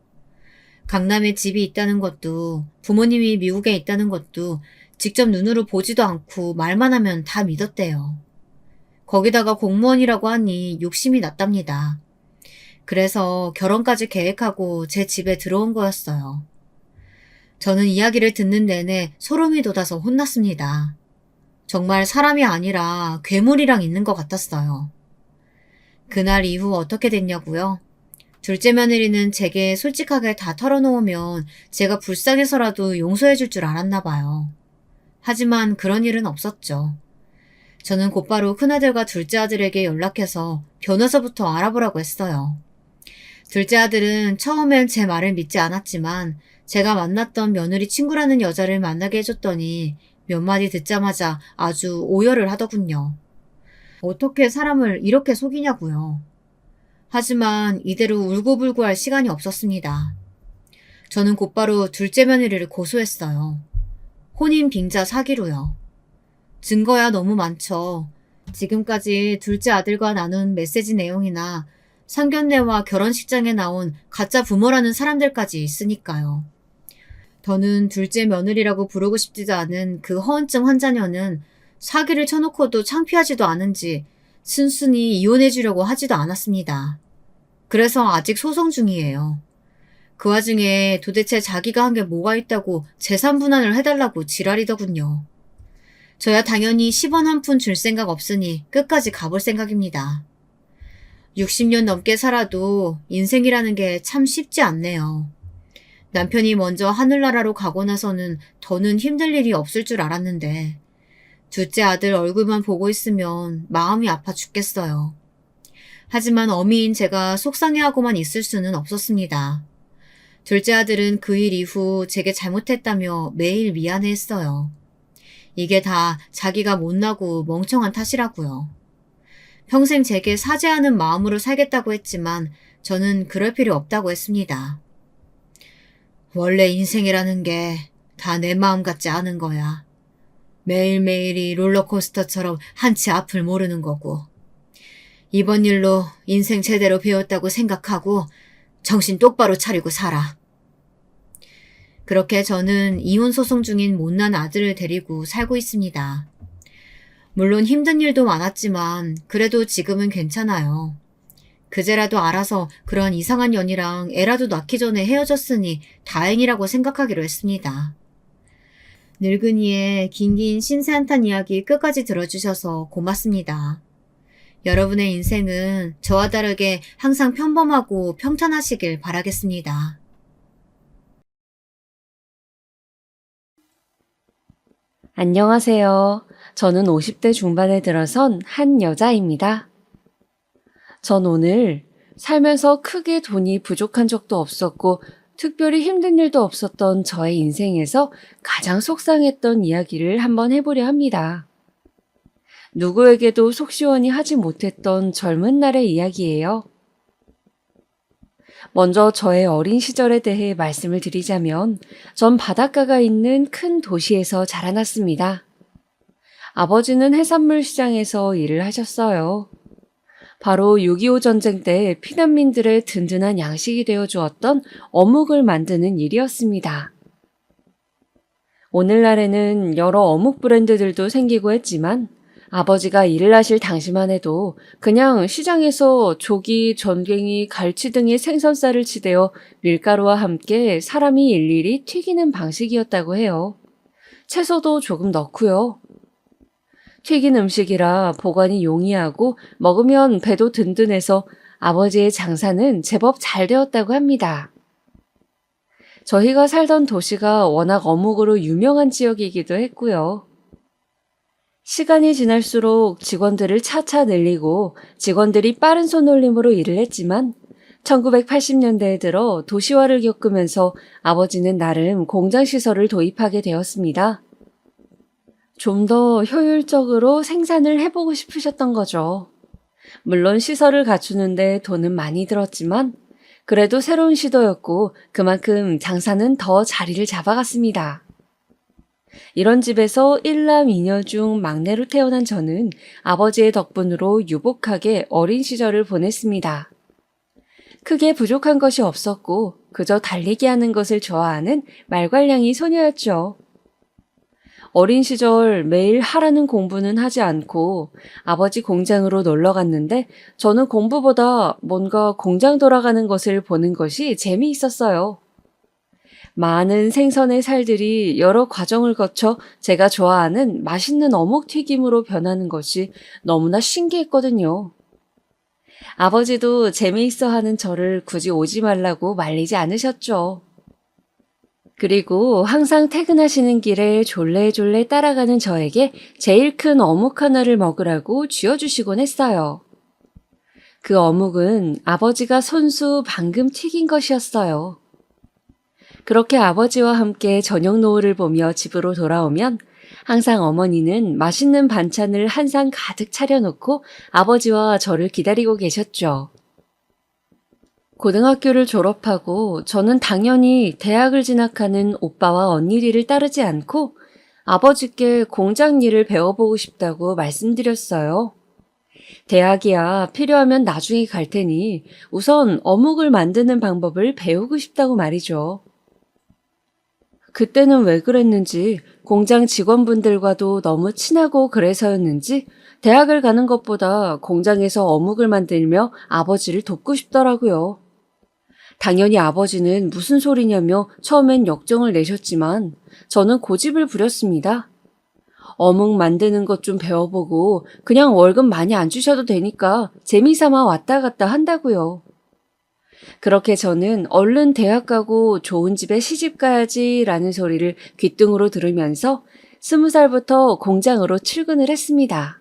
강남에 집이 있다는 것도 부모님이 미국에 있다는 것도 직접 눈으로 보지도 않고 말만 하면 다 믿었대요. 거기다가 공무원이라고 하니 욕심이 났답니다. 그래서 결혼까지 계획하고 제 집에 들어온 거였어요. 저는 이야기를 듣는 내내 소름이 돋아서 혼났습니다. 정말 사람이 아니라 괴물이랑 있는 것 같았어요. 그날 이후 어떻게 됐냐고요? 둘째 며느리는 제게 솔직하게 다 털어놓으면 제가 불쌍해서라도 용서해 줄 줄 알았나 봐요. 하지만 그런 일은 없었죠. 저는 곧바로 큰아들과 둘째 아들에게 연락해서 변호사부터 알아보라고 했어요. 둘째 아들은 처음엔 제 말을 믿지 않았지만 제가 만났던 며느리 친구라는 여자를 만나게 해줬더니 몇 마디 듣자마자 아주 오열을 하더군요. 어떻게 사람을 이렇게 속이냐고요. 하지만 이대로 울고불고 할 시간이 없었습니다. 저는 곧바로 둘째 며느리를 고소했어요. 혼인 빙자 사기로요. 증거야 너무 많죠. 지금까지 둘째 아들과 나눈 메시지 내용이나 상견례와 결혼식장에 나온 가짜 부모라는 사람들까지 있으니까요. 더는 둘째 며느리라고 부르고 싶지도 않은 그 허언증 환자녀는 사기를 쳐놓고도 창피하지도 않은지 순순히 이혼해주려고 하지도 않았습니다. 그래서 아직 소송 중이에요. 그 와중에 도대체 자기가 한 게 뭐가 있다고 재산 분할을 해달라고 지랄이더군요. 저야 당연히 10원 한 푼 줄 생각 없으니 끝까지 가볼 생각입니다. 60년 넘게 살아도 인생이라는 게 참 쉽지 않네요. 남편이 먼저 하늘나라로 가고 나서는 더는 힘들 일이 없을 줄 알았는데 둘째 아들 얼굴만 보고 있으면 마음이 아파 죽겠어요. 하지만 어미인 제가 속상해하고만 있을 수는 없었습니다. 둘째 아들은 그 일 이후 제게 잘못했다며 매일 미안해했어요. 이게 다 자기가 못나고 멍청한 탓이라고요. 평생 제게 사죄하는 마음으로 살겠다고 했지만 저는 그럴 필요 없다고 했습니다. 원래 인생이라는 게 다 내 마음 같지 않은 거야. 매일매일이 롤러코스터처럼 한치 앞을 모르는 거고. 이번 일로 인생 제대로 배웠다고 생각하고 정신 똑바로 차리고 살아. 그렇게 저는 이혼 소송 중인 못난 아들을 데리고 살고 있습니다. 물론 힘든 일도 많았지만 그래도 지금은 괜찮아요. 그제라도 알아서 그런 이상한 년이랑 애라도 낳기 전에 헤어졌으니 다행이라고 생각하기로 했습니다. 늙은이의 긴긴 신세한탄 이야기 끝까지 들어주셔서 고맙습니다. 여러분의 인생은 저와 다르게 항상 평범하고 평탄하시길 바라겠습니다. 안녕하세요. 저는 50대 중반에 들어선 한 여자입니다. 전 오늘 살면서 크게 돈이 부족한 적도 없었고 특별히 힘든 일도 없었던 저의 인생에서 가장 속상했던 이야기를 한번 해보려 합니다. 누구에게도 속 시원히 하지 못했던 젊은 날의 이야기예요. 먼저 저의 어린 시절에 대해 말씀을 드리자면 전 바닷가가 있는 큰 도시에서 자라났습니다. 아버지는 해산물 시장에서 일을 하셨어요. 바로 6.25 전쟁 때 피난민들의 든든한 양식이 되어 주었던 어묵을 만드는 일이었습니다. 오늘날에는 여러 어묵 브랜드들도 생기고 했지만 아버지가 일을 하실 당시만 해도 그냥 시장에서 조기, 전갱이, 갈치 등의 생선살을 치대어 밀가루와 함께 사람이 일일이 튀기는 방식이었다고 해요. 채소도 조금 넣고요. 튀긴 음식이라 보관이 용이하고 먹으면 배도 든든해서 아버지의 장사는 제법 잘 되었다고 합니다. 저희가 살던 도시가 워낙 어묵으로 유명한 지역이기도 했고요. 시간이 지날수록 직원들을 차차 늘리고 직원들이 빠른 손놀림으로 일을 했지만 1980년대에 들어 도시화를 겪으면서 아버지는 나름 공장시설을 도입하게 되었습니다. 좀 더 효율적으로 생산을 해보고 싶으셨던 거죠. 물론 시설을 갖추는데 돈은 많이 들었지만 그래도 새로운 시도였고 그만큼 장사는 더 자리를 잡아갔습니다. 이런 집에서 1남 2녀 중 막내로 태어난 저는 아버지의 덕분으로 유복하게 어린 시절을 보냈습니다. 크게 부족한 것이 없었고 그저 달리기 하는 것을 좋아하는 말괄량이 소녀였죠. 어린 시절 매일 하라는 공부는 하지 않고 아버지 공장으로 놀러 갔는데 저는 공부보다 뭔가 공장 돌아가는 것을 보는 것이 재미있었어요. 많은 생선의 살들이 여러 과정을 거쳐 제가 좋아하는 맛있는 어묵 튀김으로 변하는 것이 너무나 신기했거든요. 아버지도 재미있어 하는 저를 굳이 오지 말라고 말리지 않으셨죠. 그리고 항상 퇴근하시는 길에 졸래졸래 따라가는 저에게 제일 큰 어묵 하나를 먹으라고 쥐어주시곤 했어요. 그 어묵은 아버지가 손수 방금 튀긴 것이었어요. 그렇게 아버지와 함께 저녁 노을을 보며 집으로 돌아오면 항상 어머니는 맛있는 반찬을 한 상 가득 차려놓고 아버지와 저를 기다리고 계셨죠. 고등학교를 졸업하고 저는 당연히 대학을 진학하는 오빠와 언니들을 따르지 않고 아버지께 공장 일을 배워보고 싶다고 말씀드렸어요. 대학이야 필요하면 나중에 갈 테니 우선 어묵을 만드는 방법을 배우고 싶다고 말이죠. 그때는 왜 그랬는지 공장 직원분들과도 너무 친하고 그래서였는지 대학을 가는 것보다 공장에서 어묵을 만들며 아버지를 돕고 싶더라고요. 당연히 아버지는 무슨 소리냐며 처음엔 역정을 내셨지만 저는 고집을 부렸습니다. 어묵 만드는 것 좀 배워보고 그냥 월급 많이 안 주셔도 되니까 재미삼아 왔다 갔다 한다고요. 그렇게 저는 얼른 대학 가고 좋은 집에 시집 가야지 라는 소리를 귓등으로 들으면서 20살부터 공장으로 출근을 했습니다.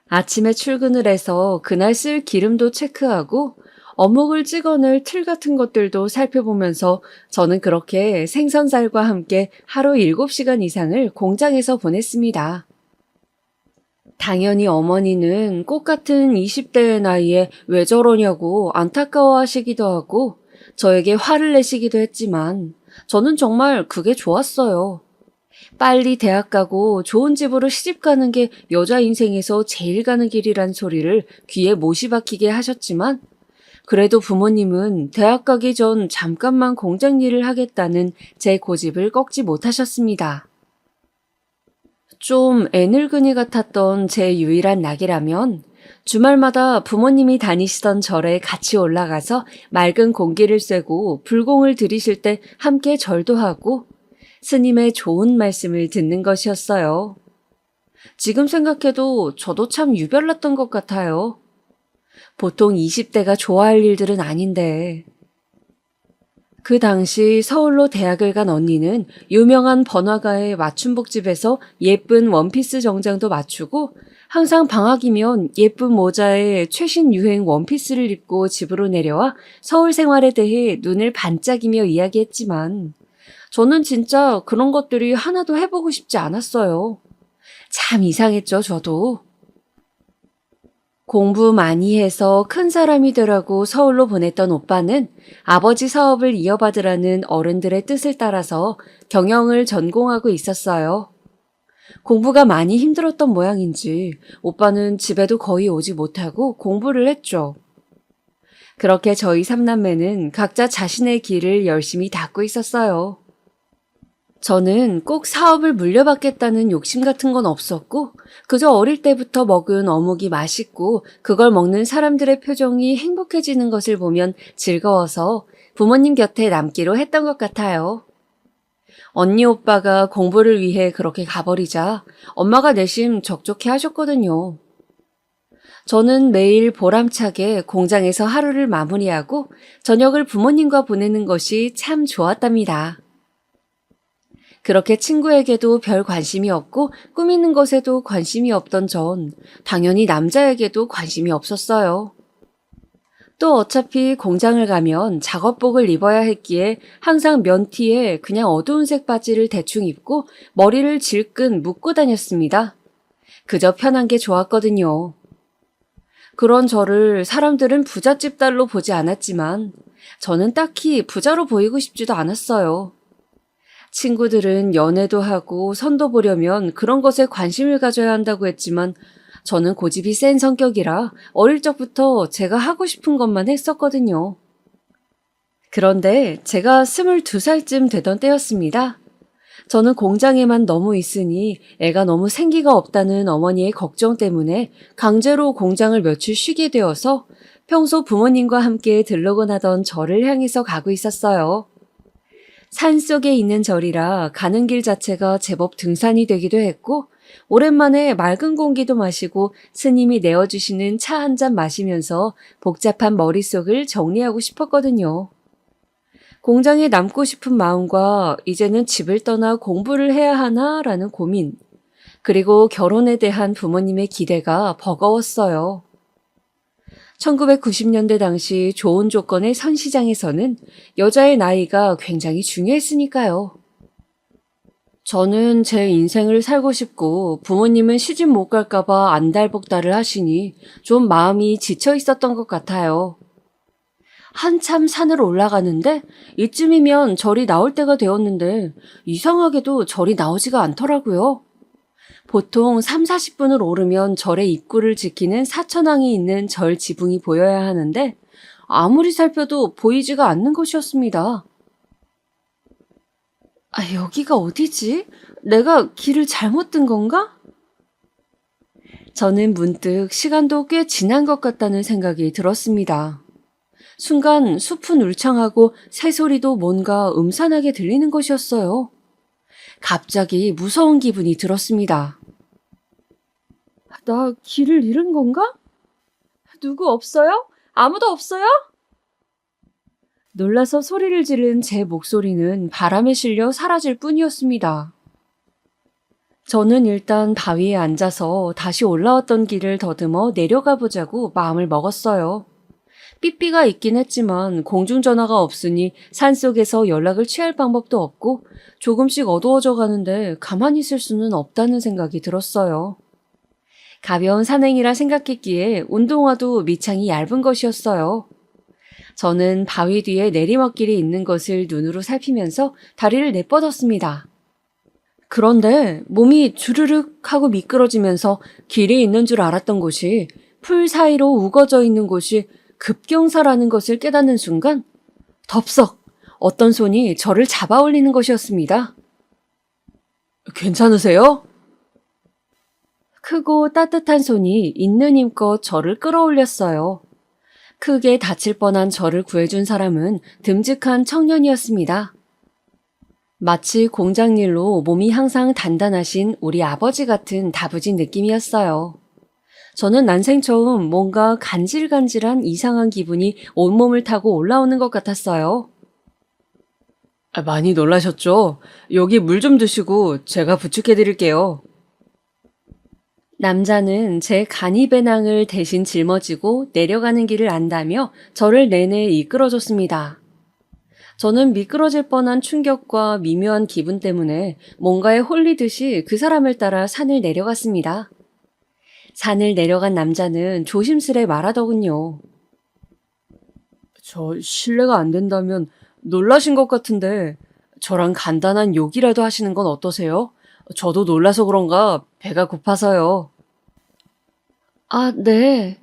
아침에 출근을 해서 그날 쓸 기름도 체크하고 어묵을 찍어낼 틀 같은 것들도 살펴보면서 저는 그렇게 생선살과 함께 하루 7시간 이상을 공장에서 보냈습니다. 당연히 어머니는 꽃 같은 20대의 나이에 왜 저러냐고 안타까워하시기도 하고 저에게 화를 내시기도 했지만 저는 정말 그게 좋았어요. 빨리 대학 가고 좋은 집으로 시집 가는 게 여자 인생에서 제일 가는 길이란 소리를 귀에 못이 박히게 하셨지만 그래도 부모님은 대학 가기 전 잠깐만 공장 일을 하겠다는 제 고집을 꺾지 못하셨습니다. 좀 애늙은이 같았던 제 유일한 낙이라면 주말마다 부모님이 다니시던 절에 같이 올라가서 맑은 공기를 쐬고 불공을 들이실 때 함께 절도 하고 스님의 좋은 말씀을 듣는 것이었어요. 지금 생각해도 저도 참 유별났던 것 같아요. 보통 20대가 좋아할 일들은 아닌데. 그 당시 서울로 대학을 간 언니는 유명한 번화가의 맞춤복집에서 예쁜 원피스 정장도 맞추고 항상 방학이면 예쁜 모자에 최신 유행 원피스를 입고 집으로 내려와 서울 생활에 대해 눈을 반짝이며 이야기했지만 저는 진짜 그런 것들이 하나도 해보고 싶지 않았어요. 참 이상했죠, 저도. 공부 많이 해서 큰 사람이 되라고 서울로 보냈던 오빠는 아버지 사업을 이어받으라는 어른들의 뜻을 따라서 경영을 전공하고 있었어요. 공부가 많이 힘들었던 모양인지 오빠는 집에도 거의 오지 못하고 공부를 했죠. 그렇게 저희 삼남매는 각자 자신의 길을 열심히 닦고 있었어요. 저는 꼭 사업을 물려받겠다는 욕심 같은 건 없었고 그저 어릴 때부터 먹은 어묵이 맛있고 그걸 먹는 사람들의 표정이 행복해지는 것을 보면 즐거워서 부모님 곁에 남기로 했던 것 같아요. 언니 오빠가 공부를 위해 그렇게 가버리자 엄마가 내심 적적해 하셨거든요. 저는 매일 보람차게 공장에서 하루를 마무리하고 저녁을 부모님과 보내는 것이 참 좋았답니다. 그렇게 친구에게도 별 관심이 없고 꾸미는 것에도 관심이 없던 전 당연히 남자에게도 관심이 없었어요. 또 어차피 공장을 가면 작업복을 입어야 했기에 항상 면티에 그냥 어두운 색 바지를 대충 입고 머리를 질끈 묶고 다녔습니다. 그저 편한 게 좋았거든요. 그런 저를 사람들은 부잣집 딸로 보지 않았지만 저는 딱히 부자로 보이고 싶지도 않았어요. 친구들은 연애도 하고 선도 보려면 그런 것에 관심을 가져야 한다고 했지만 저는 고집이 센 성격이라 어릴 적부터 제가 하고 싶은 것만 했었거든요. 그런데 제가 22살쯤 되던 때였습니다. 저는 공장에만 너무 있으니 애가 너무 생기가 없다는 어머니의 걱정 때문에 강제로 공장을 며칠 쉬게 되어서 평소 부모님과 함께 들르곤 하던 절을 향해서 가고 있었어요. 산속에 있는 절이라 가는 길 자체가 제법 등산이 되기도 했고 오랜만에 맑은 공기도 마시고 스님이 내어주시는 차 한 잔 마시면서 복잡한 머릿속을 정리하고 싶었거든요. 공장에 남고 싶은 마음과 이제는 집을 떠나 공부를 해야 하나라는 고민, 그리고 결혼에 대한 부모님의 기대가 버거웠어요. 1990년대 당시 좋은 조건의 선시장에서는 여자의 나이가 굉장히 중요했으니까요. 저는 제 인생을 살고 싶고 부모님은 시집 못 갈까봐 안달복달을 하시니 좀 마음이 지쳐 있었던 것 같아요. 한참 산을 올라가는데 이쯤이면 절이 나올 때가 되었는데 이상하게도 절이 나오지가 않더라고요. 보통 3, 40분을 오르면 절의 입구를 지키는 사천왕이 있는 절 지붕이 보여야 하는데 아무리 살펴도 보이지가 않는 것이었습니다. 여기가 어디지? 내가 길을 잘못 든 건가? 저는 문득 시간도 꽤 지난 것 같다는 생각이 들었습니다. 순간 숲은 울창하고 새소리도 뭔가 음산하게 들리는 것이었어요. 갑자기 무서운 기분이 들었습니다. 나 길을 잃은 건가? 누구 없어요? 아무도 없어요? 놀라서 소리를 지른 제 목소리는 바람에 실려 사라질 뿐이었습니다. 저는 일단 바위에 앉아서 다시 올라왔던 길을 더듬어 내려가 보자고 마음을 먹었어요. 삐삐가 있긴 했지만 공중전화가 없으니 산속에서 연락을 취할 방법도 없고 조금씩 어두워져 가는데 가만히 있을 수는 없다는 생각이 들었어요. 가벼운 산행이라 생각했기에 운동화도 밑창이 얇은 것이었어요. 저는 바위 뒤에 내리막길이 있는 것을 눈으로 살피면서 다리를 내뻗었습니다. 그런데 몸이 주르륵 하고 미끄러지면서 길이 있는 줄 알았던 곳이 풀 사이로 우거져 있는 곳이 급경사라는 것을 깨닫는 순간 덥석 어떤 손이 저를 잡아 올리는 것이었습니다. 괜찮으세요? 크고 따뜻한 손이 있는 힘껏 저를 끌어올렸어요. 크게 다칠 뻔한 저를 구해준 사람은 듬직한 청년이었습니다. 마치 공장일로 몸이 항상 단단하신 우리 아버지 같은 다부진 느낌이었어요. 저는 난생 처음 뭔가 간질간질한 이상한 기분이 온몸을 타고 올라오는 것 같았어요. 많이 놀라셨죠? 여기 물 좀 드시고 제가 부축해드릴게요. 남자는 제 간이배낭을 대신 짊어지고 내려가는 길을 안다며 저를 내내 이끌어줬습니다. 저는 미끄러질 뻔한 충격과 미묘한 기분 때문에 뭔가에 홀리듯이 그 사람을 따라 산을 내려갔습니다. 산을 내려간 남자는 조심스레 말하더군요. 저 실례가 안 된다면 놀라신 것 같은데 저랑 간단한 욕이라도 하시는 건 어떠세요? 저도 놀라서 그런가 배가 고파서요. 네.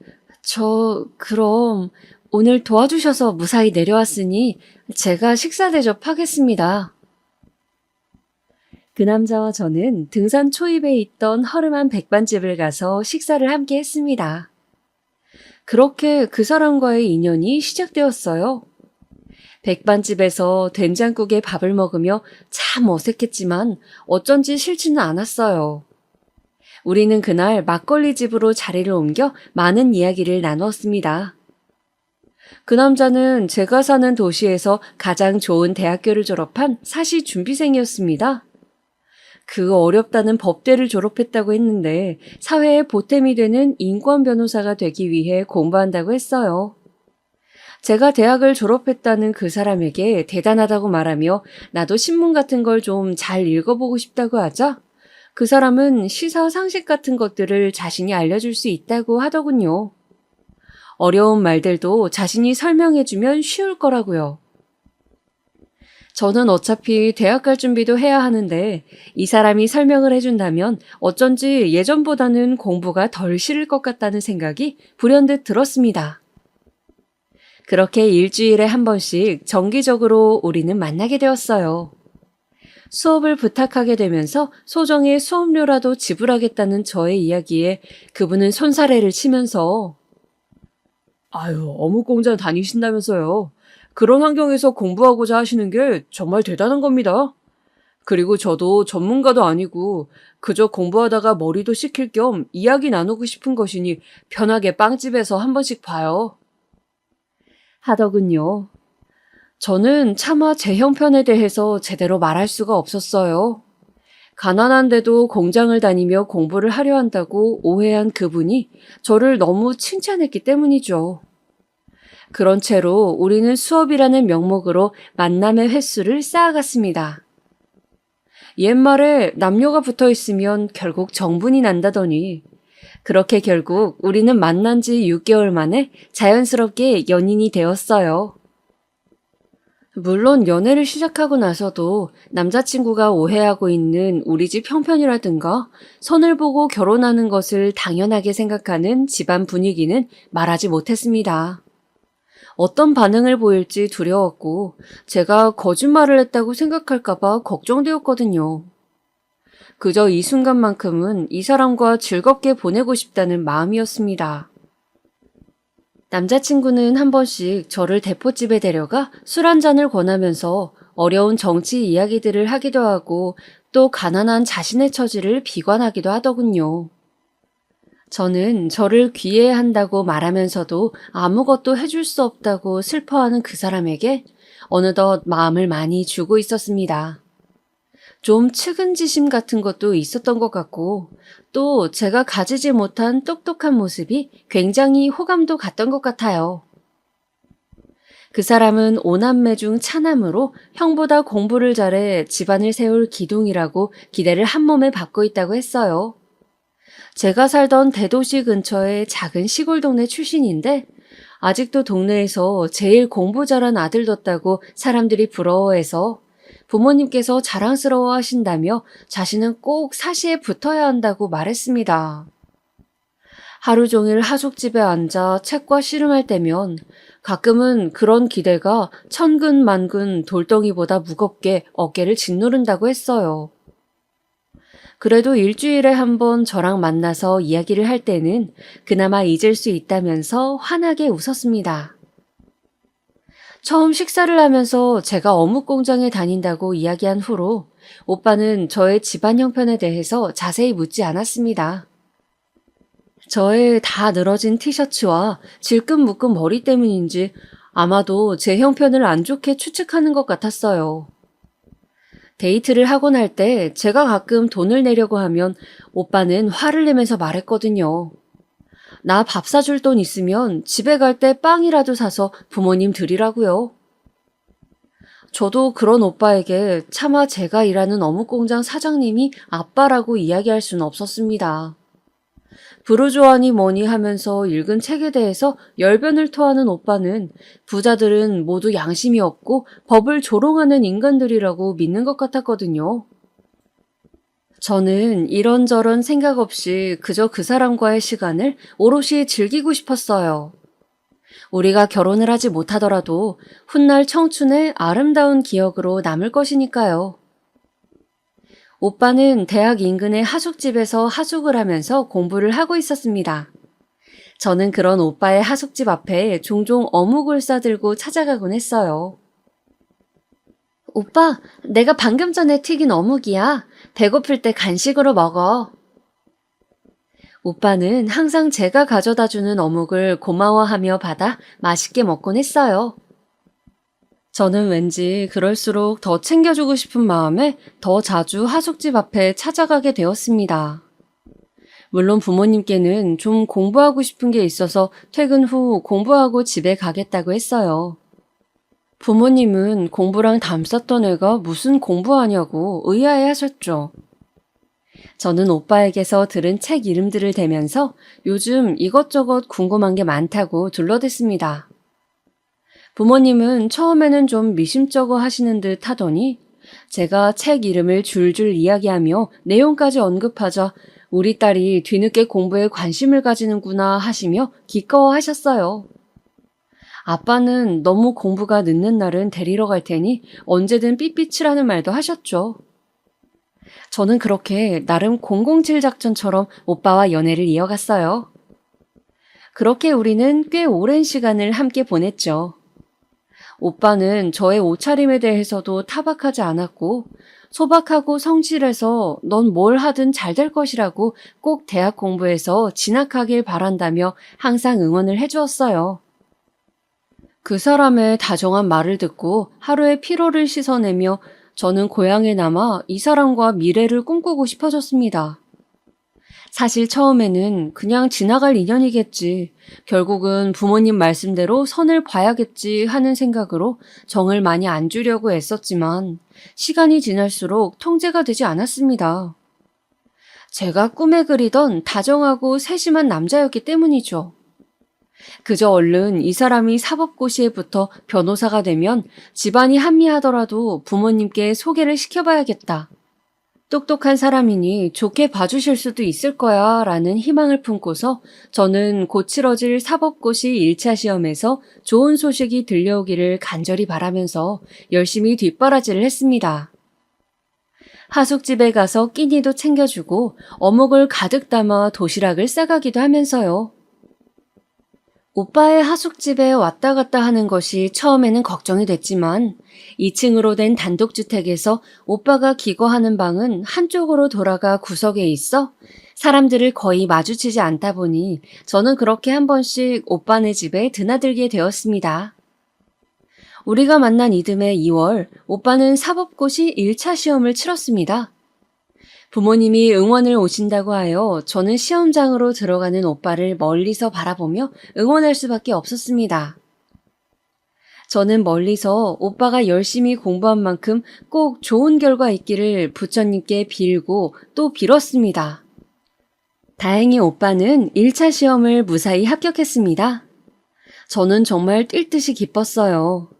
그럼 오늘 도와주셔서 무사히 내려왔으니 제가 식사 대접하겠습니다. 그 남자와 저는 등산 초입에 있던 허름한 백반집을 가서 식사를 함께 했습니다. 그렇게 그 사람과의 인연이 시작되었어요. 백반집에서 된장국에 밥을 먹으며 참 어색했지만 어쩐지 싫지는 않았어요. 우리는 그날 막걸리 집으로 자리를 옮겨 많은 이야기를 나누었습니다. 그 남자는 제가 사는 도시에서 가장 좋은 대학교를 졸업한 사시 준비생이었습니다. 그 어렵다는 법대를 졸업했다고 했는데 사회에 보탬이 되는 인권 변호사가 되기 위해 공부한다고 했어요. 제가 대학을 졸업했다는 그 사람에게 대단하다고 말하며 나도 신문 같은 걸 좀 잘 읽어보고 싶다고 하자 그 사람은 시사 상식 같은 것들을 자신이 알려줄 수 있다고 하더군요. 어려운 말들도 자신이 설명해주면 쉬울 거라고요. 저는 어차피 대학 갈 준비도 해야 하는데 이 사람이 설명을 해준다면 어쩐지 예전보다는 공부가 덜 싫을 것 같다는 생각이 불현듯 들었습니다. 그렇게 일주일에 한 번씩 정기적으로 우리는 만나게 되었어요. 수업을 부탁하게 되면서 소정의 수업료라도 지불하겠다는 저의 이야기에 그분은 손사래를 치면서 어묵 공장 다니신다면서요. 그런 환경에서 공부하고자 하시는 게 정말 대단한 겁니다. 그리고 저도 전문가도 아니고 그저 공부하다가 머리도 식힐 겸 이야기 나누고 싶은 것이니 편하게 빵집에서 한 번씩 봐요. 하더군요. 저는 차마 제 형편에 대해서 제대로 말할 수가 없었어요. 가난한데도 공장을 다니며 공부를 하려 한다고 오해한 그분이 저를 너무 칭찬했기 때문이죠. 그런 채로 우리는 수업이라는 명목으로 만남의 횟수를 쌓아갔습니다. 옛말에 남녀가 붙어 있으면 결국 정분이 난다더니 그렇게 결국 우리는 만난 지 6개월 만에 자연스럽게 연인이 되었어요. 물론 연애를 시작하고 나서도 남자친구가 오해하고 있는 우리 집 형편이라든가 선을 보고 결혼하는 것을 당연하게 생각하는 집안 분위기는 말하지 못했습니다. 어떤 반응을 보일지 두려웠고 제가 거짓말을 했다고 생각할까봐 걱정되었거든요. 그저 이 순간만큼은 이 사람과 즐겁게 보내고 싶다는 마음이었습니다. 남자친구는 한 번씩 저를 대포집에 데려가 술 한 잔을 권하면서 어려운 정치 이야기들을 하기도 하고 또 가난한 자신의 처지를 비관하기도 하더군요. 저는 저를 귀해한다고 말하면서도 아무것도 해줄 수 없다고 슬퍼하는 그 사람에게 어느덧 마음을 많이 주고 있었습니다. 좀 측은지심 같은 것도 있었던 것 같고 또 제가 가지지 못한 똑똑한 모습이 굉장히 호감도 갔던 것 같아요. 그 사람은 오남매 중 차남으로 형보다 공부를 잘해 집안을 세울 기둥이라고 기대를 한 몸에 받고 있다고 했어요. 제가 살던 대도시 근처의 작은 시골 동네 출신인데 아직도 동네에서 제일 공부 잘한 아들 뒀다고 사람들이 부러워해서 부모님께서 자랑스러워 하신다며 자신은 꼭 사시에 붙어야 한다고 말했습니다. 하루 종일 하숙집에 앉아 책과 씨름할 때면 가끔은 그런 기대가 천근만근 돌덩이보다 무겁게 어깨를 짓누른다고 했어요. 그래도 일주일에 한 번 저랑 만나서 이야기를 할 때는 그나마 잊을 수 있다면서 환하게 웃었습니다. 처음 식사를 하면서 제가 어묵 공장에 다닌다고 이야기한 후로 오빠는 저의 집안 형편에 대해서 자세히 묻지 않았습니다. 저의 다 늘어진 티셔츠와 질끈 묶은 머리 때문인지 아마도 제 형편을 안 좋게 추측하는 것 같았어요. 데이트를 하고 날 때 제가 가끔 돈을 내려고 하면 오빠는 화를 내면서 말했거든요. 나 밥 사줄 돈 있으면 집에 갈 때 빵이라도 사서 부모님 드리라고요. 저도 그런 오빠에게 차마 제가 일하는 어묵공장 사장님이 아빠라고 이야기할 수는 없었습니다. 부르주아니 뭐니 하면서 읽은 책에 대해서 열변을 토하는 오빠는 부자들은 모두 양심이 없고 법을 조롱하는 인간들이라고 믿는 것 같았거든요. 저는 이런저런 생각 없이 그저 그 사람과의 시간을 오롯이 즐기고 싶었어요. 우리가 결혼을 하지 못하더라도 훗날 청춘의 아름다운 기억으로 남을 것이니까요. 오빠는 대학 인근의 하숙집에서 하숙을 하면서 공부를 하고 있었습니다. 저는 그런 오빠의 하숙집 앞에 종종 어묵을 싸들고 찾아가곤 했어요. 오빠, 내가 방금 전에 튀긴 어묵이야. 배고플 때 간식으로 먹어. 오빠는 항상 제가 가져다 주는 어묵을 고마워하며 받아 맛있게 먹곤 했어요. 저는 왠지 그럴수록 더 챙겨주고 싶은 마음에 더 자주 하숙집 앞에 찾아가게 되었습니다. 물론 부모님께는 좀 공부하고 싶은 게 있어서 퇴근 후 공부하고 집에 가겠다고 했어요. 부모님은 공부랑 담쌌던 애가 무슨 공부하냐고 의아해 하셨죠. 저는 오빠에게서 들은 책 이름들을 대면서 요즘 이것저것 궁금한 게 많다고 둘러댔습니다. 부모님은 처음에는 좀 미심쩍어 하시는 듯 하더니 제가 책 이름을 줄줄 이야기하며 내용까지 언급하자 우리 딸이 뒤늦게 공부에 관심을 가지는구나 하시며 기꺼워하셨어요. 아빠는 너무 공부가 늦는 날은 데리러 갈 테니 언제든 삐삐치라는 말도 하셨죠. 저는 그렇게 나름 007 작전처럼 오빠와 연애를 이어갔어요. 그렇게 우리는 꽤 오랜 시간을 함께 보냈죠. 오빠는 저의 옷차림에 대해서도 타박하지 않았고 소박하고 성실해서 넌 뭘 하든 잘 될 것이라고 꼭 대학 공부해서 진학하길 바란다며 항상 응원을 해주었어요. 그 사람의 다정한 말을 듣고 하루의 피로를 씻어내며 저는 고향에 남아 이 사람과 미래를 꿈꾸고 싶어졌습니다. 사실 처음에는 그냥 지나갈 인연이겠지, 결국은 부모님 말씀대로 선을 봐야겠지 하는 생각으로 정을 많이 안 주려고 애썼지만 시간이 지날수록 통제가 되지 않았습니다. 제가 꿈에 그리던 다정하고 세심한 남자였기 때문이죠. 그저 얼른 이 사람이 사법고시에 붙어 변호사가 되면 집안이 한미하더라도 부모님께 소개를 시켜봐야겠다. 똑똑한 사람이니 좋게 봐주실 수도 있을 거야 라는 희망을 품고서 저는 곧 치러질 사법고시 1차 시험에서 좋은 소식이 들려오기를 간절히 바라면서 열심히 뒷바라지를 했습니다. 하숙집에 가서 끼니도 챙겨주고 어묵을 가득 담아 도시락을 싸가기도 하면서요. 오빠의 하숙집에 왔다 갔다 하는 것이 처음에는 걱정이 됐지만 2층으로 된 단독주택에서 오빠가 기거하는 방은 한쪽으로 돌아가 구석에 있어 사람들을 거의 마주치지 않다 보니 저는 그렇게 한 번씩 오빠네 집에 드나들게 되었습니다. 우리가 만난 이듬해 2월, 오빠는 사법고시 1차 시험을 치렀습니다. 부모님이 응원을 오신다고 하여 저는 시험장으로 들어가는 오빠를 멀리서 바라보며 응원할 수밖에 없었습니다. 저는 멀리서 오빠가 열심히 공부한 만큼 꼭 좋은 결과 있기를 부처님께 빌고 또 빌었습니다. 다행히 오빠는 1차 시험을 무사히 합격했습니다. 저는 정말 뛸 듯이 기뻤어요.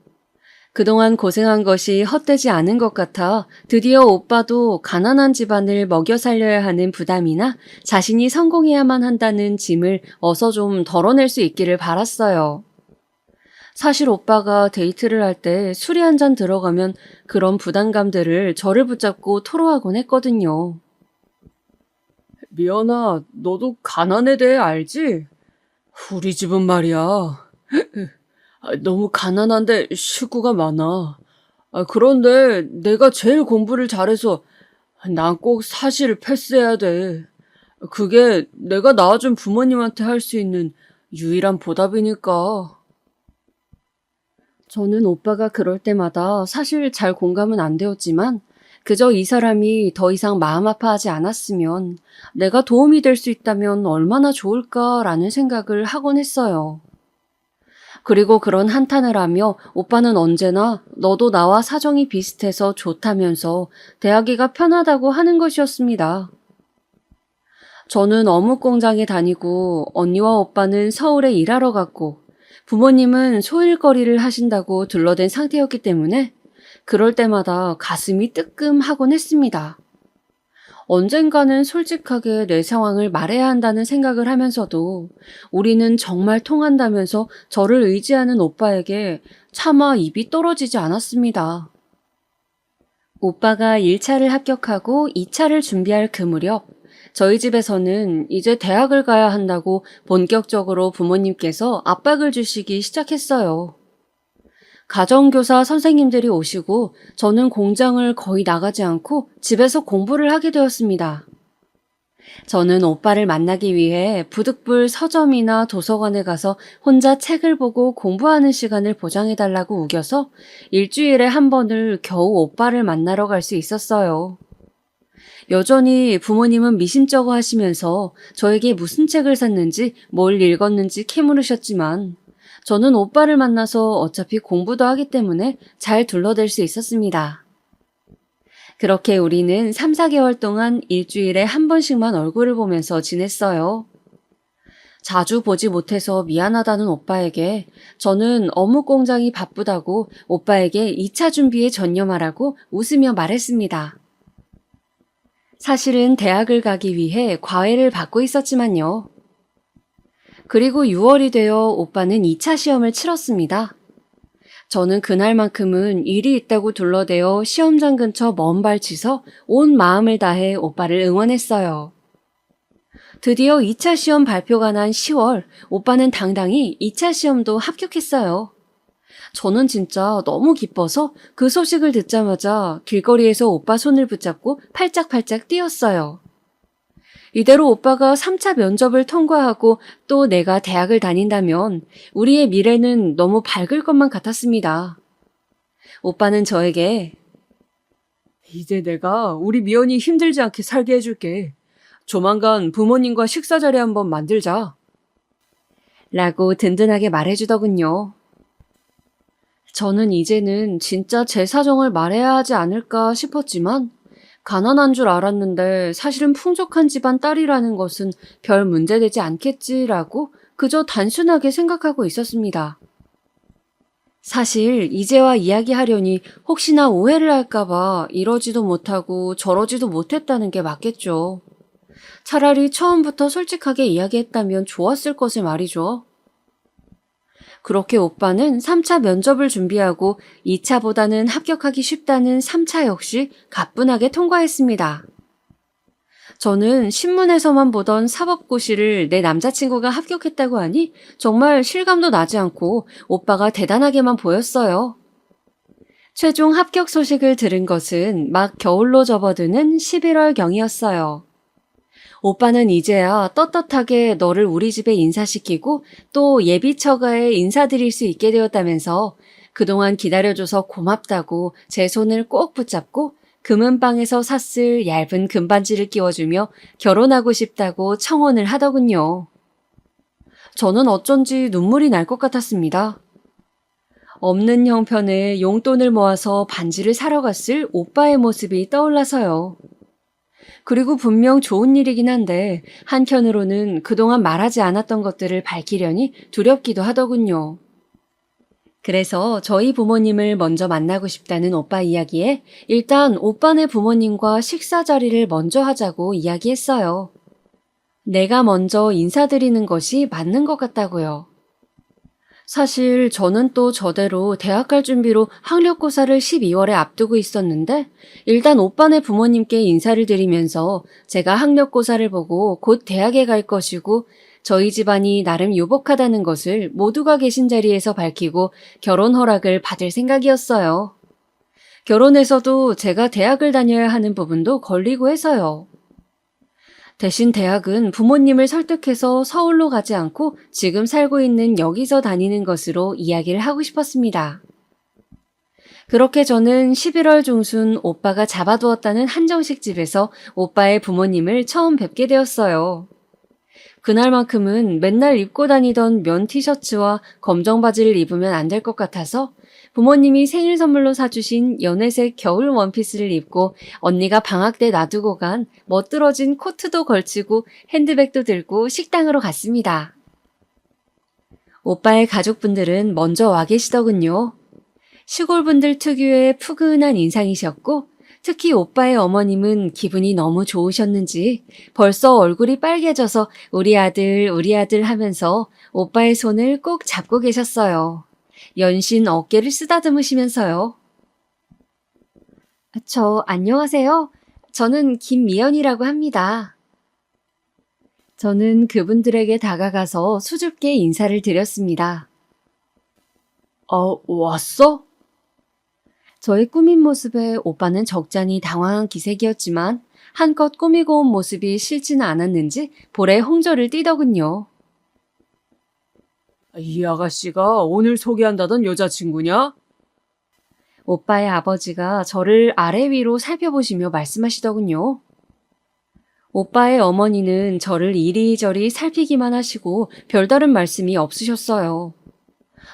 그동안 고생한 것이 헛되지 않은 것 같아 드디어 오빠도 가난한 집안을 먹여 살려야 하는 부담이나 자신이 성공해야만 한다는 짐을 어서 좀 덜어낼 수 있기를 바랐어요. 사실 오빠가 데이트를 할 때 술이 한 잔 들어가면 그런 부담감들을 저를 붙잡고 토로하곤 했거든요. 미연아, 너도 가난에 대해 알지? 우리 집은 말이야. 너무 가난한데 식구가 많아. 그런데 내가 제일 공부를 잘해서 난 꼭 사실 패스해야 돼. 그게 내가 낳아준 부모님한테 할 수 있는 유일한 보답이니까. 저는 오빠가 그럴 때마다 사실 잘 공감은 안 되었지만 그저 이 사람이 더 이상 마음 아파하지 않았으면 내가 도움이 될 수 있다면 얼마나 좋을까라는 생각을 하곤 했어요. 그리고 그런 한탄을 하며 오빠는 언제나 너도 나와 사정이 비슷해서 좋다면서 대하기가 편하다고 하는 것이었습니다. 저는 어묵 공장에 다니고 언니와 오빠는 서울에 일하러 갔고 부모님은 소일거리를 하신다고 둘러댄 상태였기 때문에 그럴 때마다 가슴이 뜨끔하곤 했습니다. 언젠가는 솔직하게 내 상황을 말해야 한다는 생각을 하면서도 우리는 정말 통한다면서 저를 의지하는 오빠에게 차마 입이 떨어지지 않았습니다. 오빠가 1차를 합격하고 2차를 준비할 그 무렵 저희 집에서는 이제 대학을 가야 한다고 본격적으로 부모님께서 압박을 주시기 시작했어요. 가정교사 선생님들이 오시고 저는 공장을 거의 나가지 않고 집에서 공부를 하게 되었습니다. 저는 오빠를 만나기 위해 부득불 서점이나 도서관에 가서 혼자 책을 보고 공부하는 시간을 보장해달라고 우겨서 일주일에 한 번을 겨우 오빠를 만나러 갈 수 있었어요. 여전히 부모님은 미심쩍어 하시면서 저에게 무슨 책을 샀는지 뭘 읽었는지 캐물으셨지만 저는 오빠를 만나서 어차피 공부도 하기 때문에 잘 둘러댈 수 있었습니다. 그렇게 우리는 3, 4개월 동안 일주일에 한 번씩만 얼굴을 보면서 지냈어요. 자주 보지 못해서 미안하다는 오빠에게 저는 어묵 공장이 바쁘다고 오빠에게 2차 준비에 전념하라고 웃으며 말했습니다. 사실은 대학을 가기 위해 과외를 받고 있었지만요. 그리고 6월이 되어 오빠는 2차 시험을 치렀습니다. 저는 그날만큼은 일이 있다고 둘러대어 시험장 근처 먼 발치서 온 마음을 다해 오빠를 응원했어요. 드디어 2차 시험 발표가 난 10월, 오빠는 당당히 2차 시험도 합격했어요. 저는 진짜 너무 기뻐서 그 소식을 듣자마자 길거리에서 오빠 손을 붙잡고 팔짝팔짝 뛰었어요. 이대로 오빠가 3차 면접을 통과하고 또 내가 대학을 다닌다면 우리의 미래는 너무 밝을 것만 같았습니다. 오빠는 저에게 이제 내가 우리 미연이 힘들지 않게 살게 해줄게. 조만간 부모님과 식사 자리 한번 만들자. 라고 든든하게 말해주더군요. 저는 이제는 진짜 제 사정을 말해야 하지 않을까 싶었지만 가난한 줄 알았는데 사실은 풍족한 집안 딸이라는 것은 별 문제되지 않겠지라고 그저 단순하게 생각하고 있었습니다. 사실 이제와 이야기하려니 혹시나 오해를 할까봐 이러지도 못하고 저러지도 못했다는 게 맞겠죠. 차라리 처음부터 솔직하게 이야기했다면 좋았을 것을 말이죠. 그렇게 오빠는 3차 면접을 준비하고 2차보다는 합격하기 쉽다는 3차 역시 가뿐하게 통과했습니다. 저는 신문에서만 보던 사법고시를 내 남자친구가 합격했다고 하니 정말 실감도 나지 않고 오빠가 대단하게만 보였어요. 최종 합격 소식을 들은 것은 막 겨울로 접어드는 11월경이었어요. 오빠는 이제야 떳떳하게 너를 우리 집에 인사시키고 또 예비 처가에 인사드릴 수 있게 되었다면서 그동안 기다려줘서 고맙다고 제 손을 꼭 붙잡고 금은방에서 샀을 얇은 금반지를 끼워주며 결혼하고 싶다고 청혼을 하더군요. 저는 어쩐지 눈물이 날 것 같았습니다. 없는 형편에 용돈을 모아서 반지를 사러 갔을 오빠의 모습이 떠올라서요. 그리고 분명 좋은 일이긴 한데 한편으로는 그동안 말하지 않았던 것들을 밝히려니 두렵기도 하더군요. 그래서 저희 부모님을 먼저 만나고 싶다는 오빠 이야기에 일단 오빠네 부모님과 식사 자리를 먼저 하자고 이야기했어요. 내가 먼저 인사드리는 것이 맞는 것 같다고요. 사실 저는 또 저대로 대학 갈 준비로 학력고사를 12월에 앞두고 있었는데 일단 오빠네 부모님께 인사를 드리면서 제가 학력고사를 보고 곧 대학에 갈 것이고 저희 집안이 나름 유복하다는 것을 모두가 계신 자리에서 밝히고 결혼 허락을 받을 생각이었어요. 결혼해서도 제가 대학을 다녀야 하는 부분도 걸리고 해서요. 대신 대학은 부모님을 설득해서 서울로 가지 않고 지금 살고 있는 여기서 다니는 것으로 이야기를 하고 싶었습니다. 그렇게 저는 11월 중순 오빠가 잡아두었다는 한정식 집에서 오빠의 부모님을 처음 뵙게 되었어요. 그날만큼은 맨날 입고 다니던 면 티셔츠와 검정 바지를 입으면 안 될 것 같아서 부모님이 생일 선물로 사주신 연회색 겨울 원피스를 입고 언니가 방학 때 놔두고 간 멋들어진 코트도 걸치고 핸드백도 들고 식당으로 갔습니다. 오빠의 가족분들은 먼저 와 계시더군요. 시골분들 특유의 푸근한 인상이셨고 특히 오빠의 어머님은 기분이 너무 좋으셨는지 벌써 얼굴이 빨개져서 우리 아들 하면서 오빠의 손을 꼭 잡고 계셨어요. 연신 어깨를 쓰다듬으시면서요. 안녕하세요. 저는 김미연이라고 합니다. 저는 그분들에게 다가가서 수줍게 인사를 드렸습니다. 왔어? 저의 꾸민 모습에 오빠는 적잖이 당황한 기색이었지만 한껏 꾸미고 온 모습이 싫지는 않았는지 볼에 홍조를 띠더군요. 이 아가씨가 오늘 소개한다던 여자친구냐? 오빠의 아버지가 저를 아래 위로 살펴보시며 말씀하시더군요. 오빠의 어머니는 저를 이리저리 살피기만 하시고 별다른 말씀이 없으셨어요.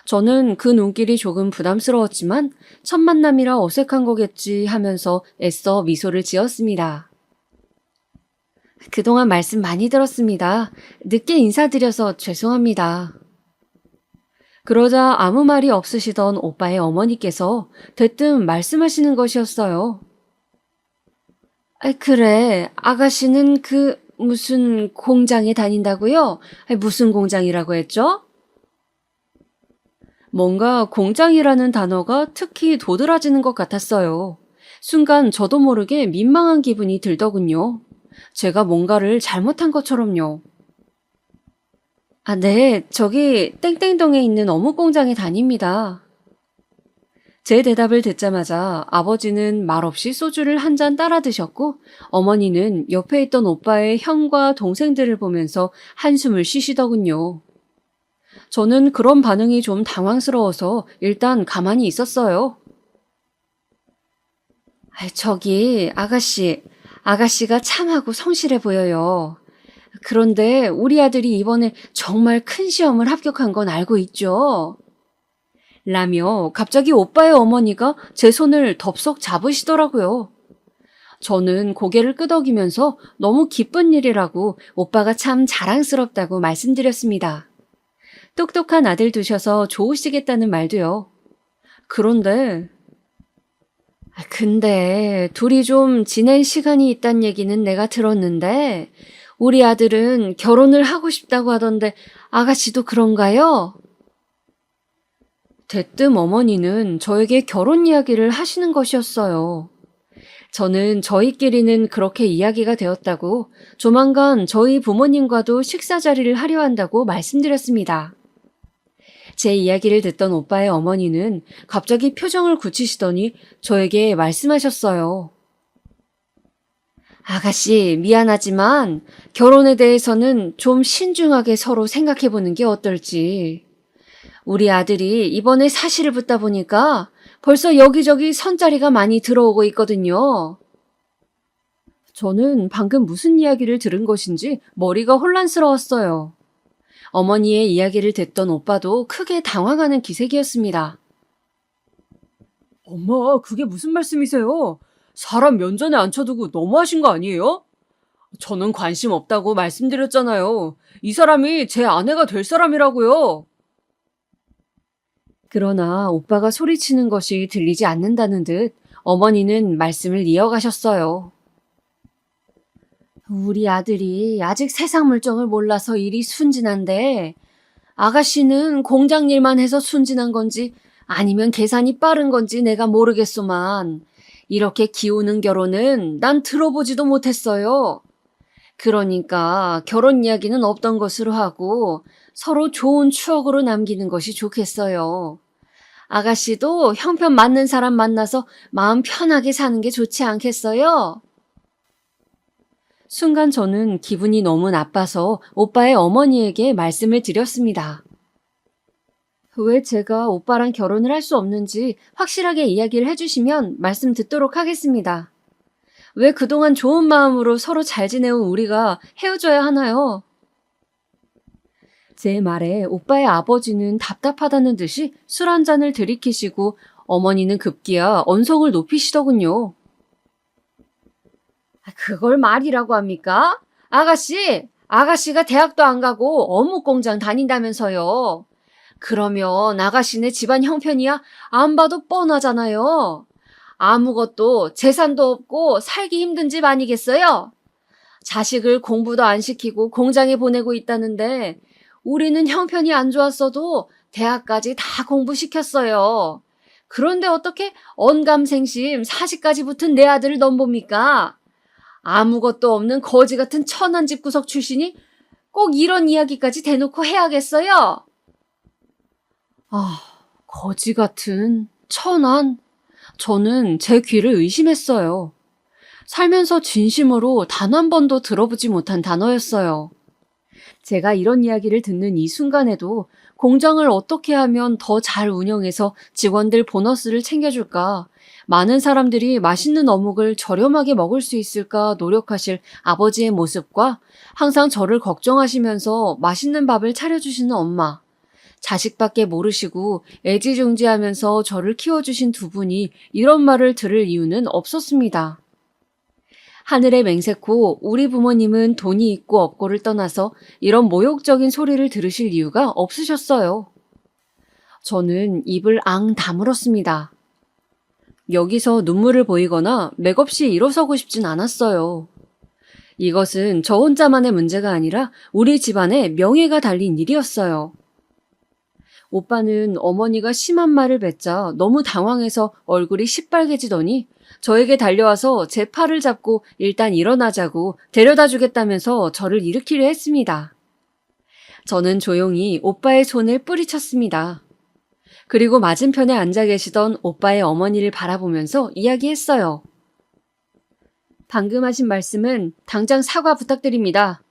저는 그 눈길이 조금 부담스러웠지만 첫 만남이라 어색한 거겠지 하면서 애써 미소를 지었습니다. 그동안 말씀 많이 들었습니다. 늦게 인사드려서 죄송합니다. 그러자 아무 말이 없으시던 오빠의 어머니께서 대뜸 말씀하시는 것이었어요. 그래, 아가씨는 무슨 공장에 다닌다고요? 무슨 공장이라고 했죠? 뭔가 공장이라는 단어가 특히 도드라지는 것 같았어요. 순간 저도 모르게 민망한 기분이 들더군요. 제가 뭔가를 잘못한 것처럼요. 네, 저기 땡땡동에 있는 어묵 공장에 다닙니다. 제 대답을 듣자마자 아버지는 말없이 소주를 한 잔 따라 드셨고 어머니는 옆에 있던 오빠의 형과 동생들을 보면서 한숨을 쉬시더군요. 저는 그런 반응이 좀 당황스러워서 일단 가만히 있었어요. 저기 아가씨가 참하고 성실해 보여요. 그런데 우리 아들이 이번에 정말 큰 시험을 합격한 건 알고 있죠? 라며 갑자기 오빠의 어머니가 제 손을 덥석 잡으시더라고요. 저는 고개를 끄덕이면서 너무 기쁜 일이라고 오빠가 참 자랑스럽다고 말씀드렸습니다. 똑똑한 아들 두셔서 좋으시겠다는 말도요. 근데 둘이 좀 지낸 시간이 있단 얘기는 내가 들었는데 우리 아들은 결혼을 하고 싶다고 하던데 아가씨도 그런가요? 대뜸 어머니는 저에게 결혼 이야기를 하시는 것이었어요. 저는 저희끼리는 그렇게 이야기가 되었다고 조만간 저희 부모님과도 식사 자리를 하려 한다고 말씀드렸습니다. 제 이야기를 듣던 오빠의 어머니는 갑자기 표정을 굳히시더니 저에게 말씀하셨어요. 아가씨, 미안하지만 결혼에 대해서는 좀 신중하게 서로 생각해보는 게 어떨지. 우리 아들이 이번에 사시를 붙다 보니까 벌써 여기저기 선자리가 많이 들어오고 있거든요. 저는 방금 무슨 이야기를 들은 것인지 머리가 혼란스러웠어요. 어머니의 이야기를 듣던 오빠도 크게 당황하는 기색이었습니다. 엄마, 그게 무슨 말씀이세요? 사람 면전에 앉혀두고 너무하신 거 아니에요? 저는 관심 없다고 말씀드렸잖아요. 이 사람이 제 아내가 될 사람이라고요. 그러나 오빠가 소리치는 것이 들리지 않는다는 듯 어머니는 말씀을 이어가셨어요. 우리 아들이 아직 세상 물정을 몰라서 일이 순진한데 아가씨는 공장 일만 해서 순진한 건지 아니면 계산이 빠른 건지 내가 모르겠소만 이렇게 기우는 결혼은 난 들어보지도 못했어요. 그러니까 결혼 이야기는 없던 것으로 하고 서로 좋은 추억으로 남기는 것이 좋겠어요. 아가씨도 형편 맞는 사람 만나서 마음 편하게 사는 게 좋지 않겠어요? 순간 저는 기분이 너무 나빠서 오빠의 어머니에게 말씀을 드렸습니다. 왜 제가 오빠랑 결혼을 할 수 없는지 확실하게 이야기를 해주시면 말씀 듣도록 하겠습니다. 왜 그동안 좋은 마음으로 서로 잘 지내온 우리가 헤어져야 하나요? 제 말에 오빠의 아버지는 답답하다는 듯이 술 한 잔을 들이키시고 어머니는 급기야 언성을 높이시더군요. 그걸 말이라고 합니까? 아가씨가 대학도 안 가고 어묵 공장 다닌다면서요. 그러면 아가씨네 집안 형편이야 안 봐도 뻔하잖아요. 아무것도 재산도 없고 살기 힘든 집 아니겠어요? 자식을 공부도 안 시키고 공장에 보내고 있다는데 우리는 형편이 안 좋았어도 대학까지 다 공부시켰어요. 그런데 어떻게 언감생심 40까지 붙은 내 아들을 넘봅니까? 아무것도 없는 거지 같은 천한 집구석 출신이 꼭 이런 이야기까지 대놓고 해야겠어요? 거지 같은 천한. 저는 제 귀를 의심했어요. 살면서 진심으로 단 한 번도 들어보지 못한 단어였어요. 제가 이런 이야기를 듣는 이 순간에도 공장을 어떻게 하면 더 잘 운영해서 직원들 보너스를 챙겨줄까, 많은 사람들이 맛있는 어묵을 저렴하게 먹을 수 있을까 노력하실 아버지의 모습과 항상 저를 걱정하시면서 맛있는 밥을 차려주시는 엄마, 자식밖에 모르시고 애지중지하면서 저를 키워주신 두 분이 이런 말을 들을 이유는 없었습니다. 하늘의 맹세코 우리 부모님은 돈이 있고 없고를 떠나서 이런 모욕적인 소리를 들으실 이유가 없으셨어요. 저는 입을 앙 다물었습니다. 여기서 눈물을 보이거나 맥없이 일어서고 싶진 않았어요. 이것은 저 혼자만의 문제가 아니라 우리 집안의 명예가 달린 일이었어요. 오빠는 어머니가 심한 말을 뱉자 너무 당황해서 얼굴이 시빨개지더니 저에게 달려와서 제 팔을 잡고 일단 일어나자고 데려다 주겠다면서 저를 일으키려 했습니다. 저는 조용히 오빠의 손을 뿌리쳤습니다. 그리고 맞은편에 앉아 계시던 오빠의 어머니를 바라보면서 이야기했어요. 방금 하신 말씀은 당장 사과 부탁드립니다.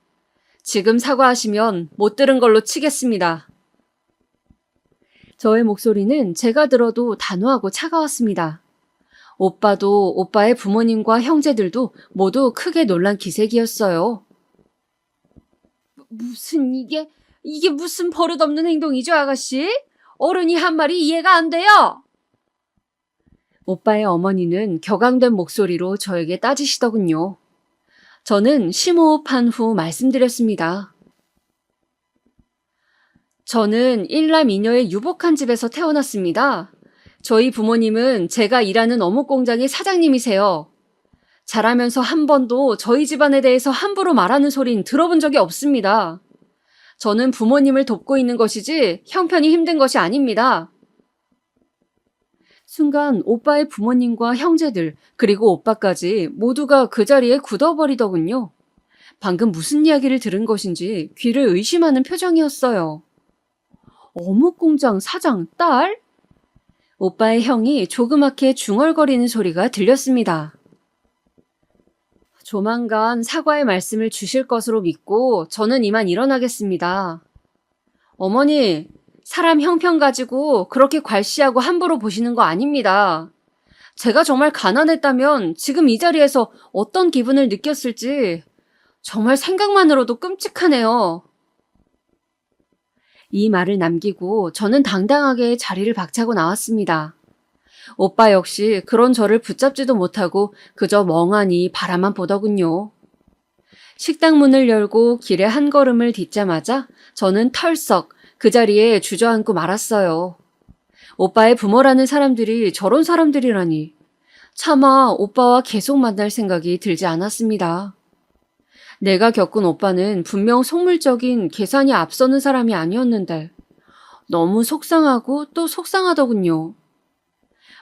지금 사과하시면 못 들은 걸로 치겠습니다. 저의 목소리는 제가 들어도 단호하고 차가웠습니다. 오빠도 오빠의 부모님과 형제들도 모두 크게 놀란 기색이었어요. 이게 무슨 버릇없는 행동이죠, 아가씨? 어른이 한 말이 이해가 안 돼요! 오빠의 어머니는 격앙된 목소리로 저에게 따지시더군요. 저는 심호흡한 후 말씀드렸습니다. 저는 일남 이녀의 유복한 집에서 태어났습니다. 저희 부모님은 제가 일하는 어묵 공장의 사장님이세요. 자라면서 한 번도 저희 집안에 대해서 함부로 말하는 소린 들어본 적이 없습니다. 저는 부모님을 돕고 있는 것이지 형편이 힘든 것이 아닙니다. 순간 오빠의 부모님과 형제들 그리고 오빠까지 모두가 그 자리에 굳어버리더군요. 방금 무슨 이야기를 들은 것인지 귀를 의심하는 표정이었어요. 어묵공장 사장 딸? 오빠의 형이 조그맣게 중얼거리는 소리가 들렸습니다. 조만간 사과의 말씀을 주실 것으로 믿고 저는 이만 일어나겠습니다. 어머니, 사람 형편 가지고 그렇게 괄시하고 함부로 보시는 거 아닙니다. 제가 정말 가난했다면 지금 이 자리에서 어떤 기분을 느꼈을지 정말 생각만으로도 끔찍하네요. 이 말을 남기고 저는 당당하게 자리를 박차고 나왔습니다. 오빠 역시 그런 저를 붙잡지도 못하고 그저 멍하니 바라만 보더군요. 식당 문을 열고 길에 한 걸음을 딛자마자 저는 털썩 그 자리에 주저앉고 말았어요. 오빠의 부모라는 사람들이 저런 사람들이라니. 차마 오빠와 계속 만날 생각이 들지 않았습니다. 내가 겪은 오빠는 분명 속물적인 계산이 앞서는 사람이 아니었는데 너무 속상하고 또 속상하더군요.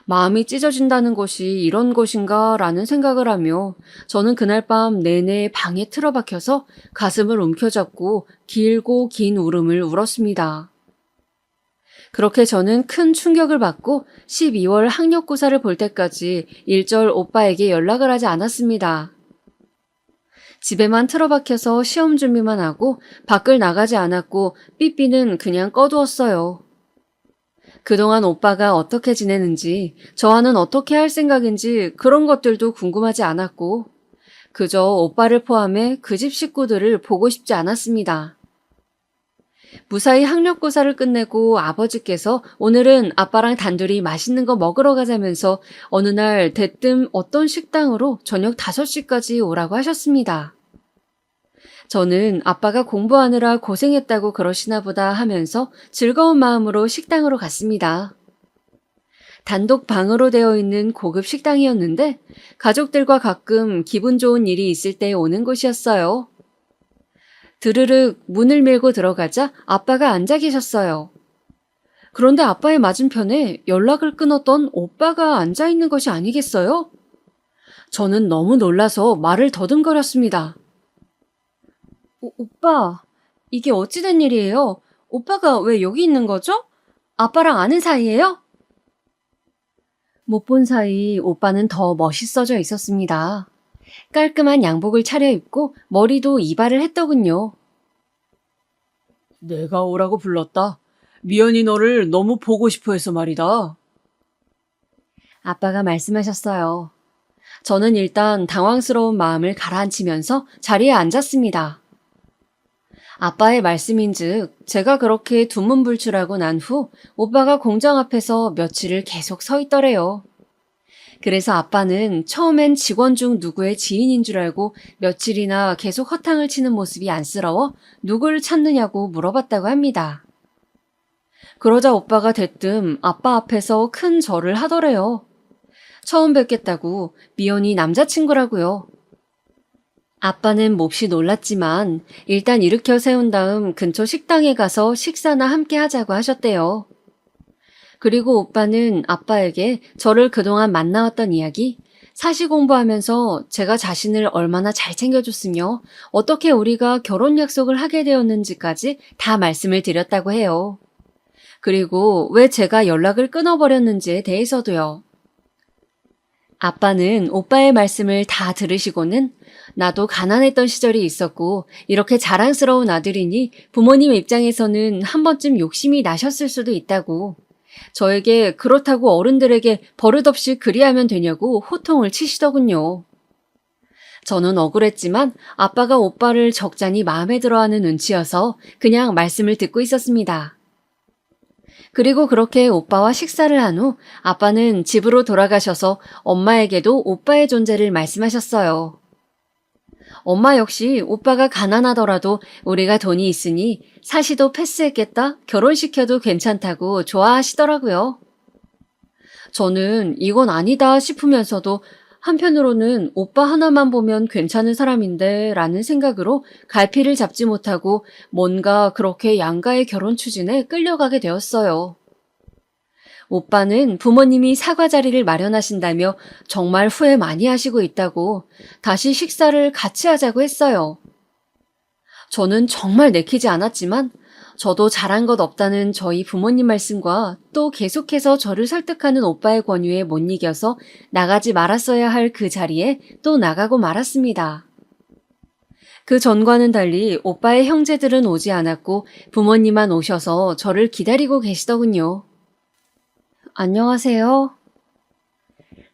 마음이 찢어진다는 것이 이런 것인가 라는 생각을 하며 저는 그날 밤 내내 방에 틀어박혀서 가슴을 움켜잡고 길고 긴 울음을 울었습니다. 그렇게 저는 큰 충격을 받고 12월 학력고사를 볼 때까지 일절 오빠에게 연락을 하지 않았습니다. 집에만 틀어박혀서 시험 준비만 하고 밖을 나가지 않았고 삐삐는 그냥 꺼두었어요. 그동안 오빠가 어떻게 지내는지, 저와는 어떻게 할 생각인지 그런 것들도 궁금하지 않았고 그저 오빠를 포함해 그 집 식구들을 보고 싶지 않았습니다. 무사히 학력고사를 끝내고 아버지께서 오늘은 아빠랑 단둘이 맛있는 거 먹으러 가자면서 어느 날 대뜸 어떤 식당으로 저녁 5시까지 오라고 하셨습니다. 저는 아빠가 공부하느라 고생했다고 그러시나 보다 하면서 즐거운 마음으로 식당으로 갔습니다. 단독 방으로 되어 있는 고급 식당이었는데 가족들과 가끔 기분 좋은 일이 있을 때 오는 곳이었어요. 드르륵 문을 밀고 들어가자 아빠가 앉아 계셨어요. 그런데 아빠의 맞은편에 연락을 끊었던 오빠가 앉아 있는 것이 아니겠어요? 저는 너무 놀라서 말을 더듬거렸습니다. 오빠, 이게 어찌된 일이에요? 오빠가 왜 여기 있는 거죠? 아빠랑 아는 사이예요? 못 본 사이 오빠는 더 멋있어져 있었습니다. 깔끔한 양복을 차려입고 머리도 이발을 했더군요. 내가 오라고 불렀다. 미연이 너를 너무 보고 싶어 해서 말이다. 아빠가 말씀하셨어요. 저는 일단 당황스러운 마음을 가라앉히면서 자리에 앉았습니다. 아빠의 말씀인즉 제가 그렇게 두문불출하고 난 후 오빠가 공장 앞에서 며칠을 계속 서 있더래요. 그래서 아빠는 처음엔 직원 중 누구의 지인인 줄 알고 며칠이나 계속 허탕을 치는 모습이 안쓰러워 누구를 찾느냐고 물어봤다고 합니다. 그러자 오빠가 대뜸 아빠 앞에서 큰 절을 하더래요. 처음 뵙겠다고 미연이 남자친구라고요. 아빠는 몹시 놀랐지만 일단 일으켜 세운 다음 근처 식당에 가서 식사나 함께 하자고 하셨대요. 그리고 오빠는 아빠에게 저를 그동안 만나왔던 이야기, 사시 공부하면서 제가 자신을 얼마나 잘 챙겨줬으며 어떻게 우리가 결혼 약속을 하게 되었는지까지 다 말씀을 드렸다고 해요. 그리고 왜 제가 연락을 끊어버렸는지에 대해서도요. 아빠는 오빠의 말씀을 다 들으시고는 나도 가난했던 시절이 있었고 이렇게 자랑스러운 아들이니 부모님 입장에서는 한 번쯤 욕심이 나셨을 수도 있다고 저에게 그렇다고 어른들에게 버릇없이 그리하면 되냐고 호통을 치시더군요. 저는 억울했지만 아빠가 오빠를 적잖이 마음에 들어하는 눈치여서 그냥 말씀을 듣고 있었습니다. 그리고 그렇게 오빠와 식사를 한 후 아빠는 집으로 돌아가셔서 엄마에게도 오빠의 존재를 말씀하셨어요. 엄마 역시 오빠가 가난하더라도 우리가 돈이 있으니 사시도 패스했겠다, 결혼시켜도 괜찮다고 좋아하시더라고요. 저는 이건 아니다 싶으면서도 한편으로는 오빠 하나만 보면 괜찮은 사람인데 라는 생각으로 갈피를 잡지 못하고 뭔가 그렇게 양가의 결혼 추진에 끌려가게 되었어요. 오빠는 부모님이 사과 자리를 마련하신다며 정말 후회 많이 하시고 있다고 다시 식사를 같이 하자고 했어요. 저는 정말 내키지 않았지만 저도 잘한 것 없다는 저희 부모님 말씀과 또 계속해서 저를 설득하는 오빠의 권유에 못 이겨서 나가지 말았어야 할 그 자리에 또 나가고 말았습니다. 그 전과는 달리 오빠의 형제들은 오지 않았고 부모님만 오셔서 저를 기다리고 계시더군요. 안녕하세요.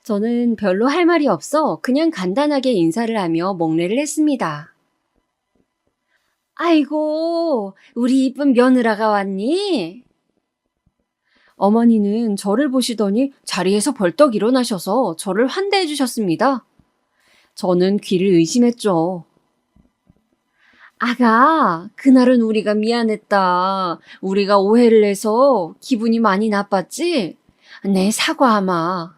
저는 별로 할 말이 없어 그냥 간단하게 인사를 하며 목례를 했습니다. 아이고, 우리 이쁜 며느라가 왔니? 어머니는 저를 보시더니 자리에서 벌떡 일어나셔서 저를 환대해 주셨습니다. 저는 귀를 의심했죠. 아가, 그날은 우리가 미안했다. 우리가 오해를 해서 기분이 많이 나빴지? 내 사과하마.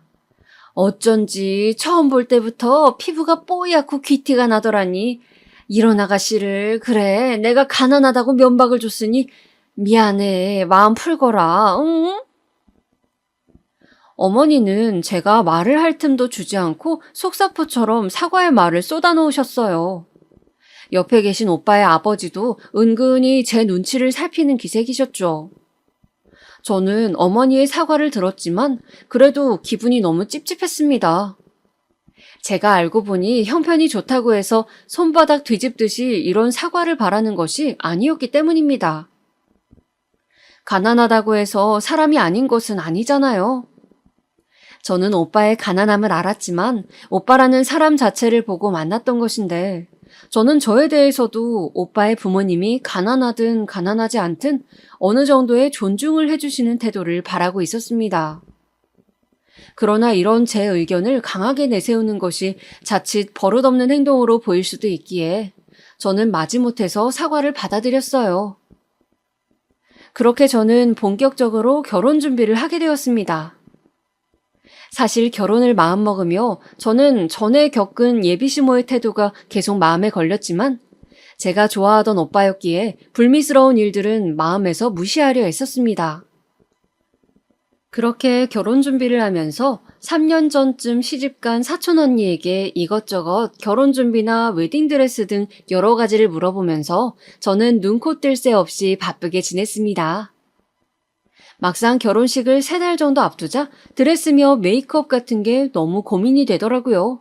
어쩐지 처음 볼 때부터 피부가 뽀얗고 귀티가 나더라니. 이런 아가씨를 그래 내가 가난하다고 면박을 줬으니 미안해 마음 풀거라 응? 어머니는 제가 말을 할 틈도 주지 않고 속사포처럼 사과의 말을 쏟아놓으셨어요. 옆에 계신 오빠의 아버지도 은근히 제 눈치를 살피는 기색이셨죠. 저는 어머니의 사과를 들었지만 그래도 기분이 너무 찝찝했습니다. 제가 알고 보니 형편이 좋다고 해서 손바닥 뒤집듯이 이런 사과를 바라는 것이 아니었기 때문입니다. 가난하다고 해서 사람이 아닌 것은 아니잖아요. 저는 오빠의 가난함을 알았지만 오빠라는 사람 자체를 보고 만났던 것인데 저는 저에 대해서도 오빠의 부모님이 가난하든 가난하지 않든 어느 정도의 존중을 해주시는 태도를 바라고 있었습니다. 그러나 이런 제 의견을 강하게 내세우는 것이 자칫 버릇없는 행동으로 보일 수도 있기에 저는 마지못해서 사과를 받아들였어요. 그렇게 저는 본격적으로 결혼 준비를 하게 되었습니다. 사실 결혼을 마음먹으며 저는 전에 겪은 예비시모의 태도가 계속 마음에 걸렸지만 제가 좋아하던 오빠였기에 불미스러운 일들은 마음에서 무시하려 했었습니다. 그렇게 결혼 준비를 하면서 3년 전쯤 시집간 사촌 언니에게 이것저것 결혼 준비나 웨딩드레스 등 여러 가지를 물어보면서 저는 눈코 뜰 새 없이 바쁘게 지냈습니다. 막상 결혼식을 3달 정도 앞두자 드레스며 메이크업 같은 게 너무 고민이 되더라고요.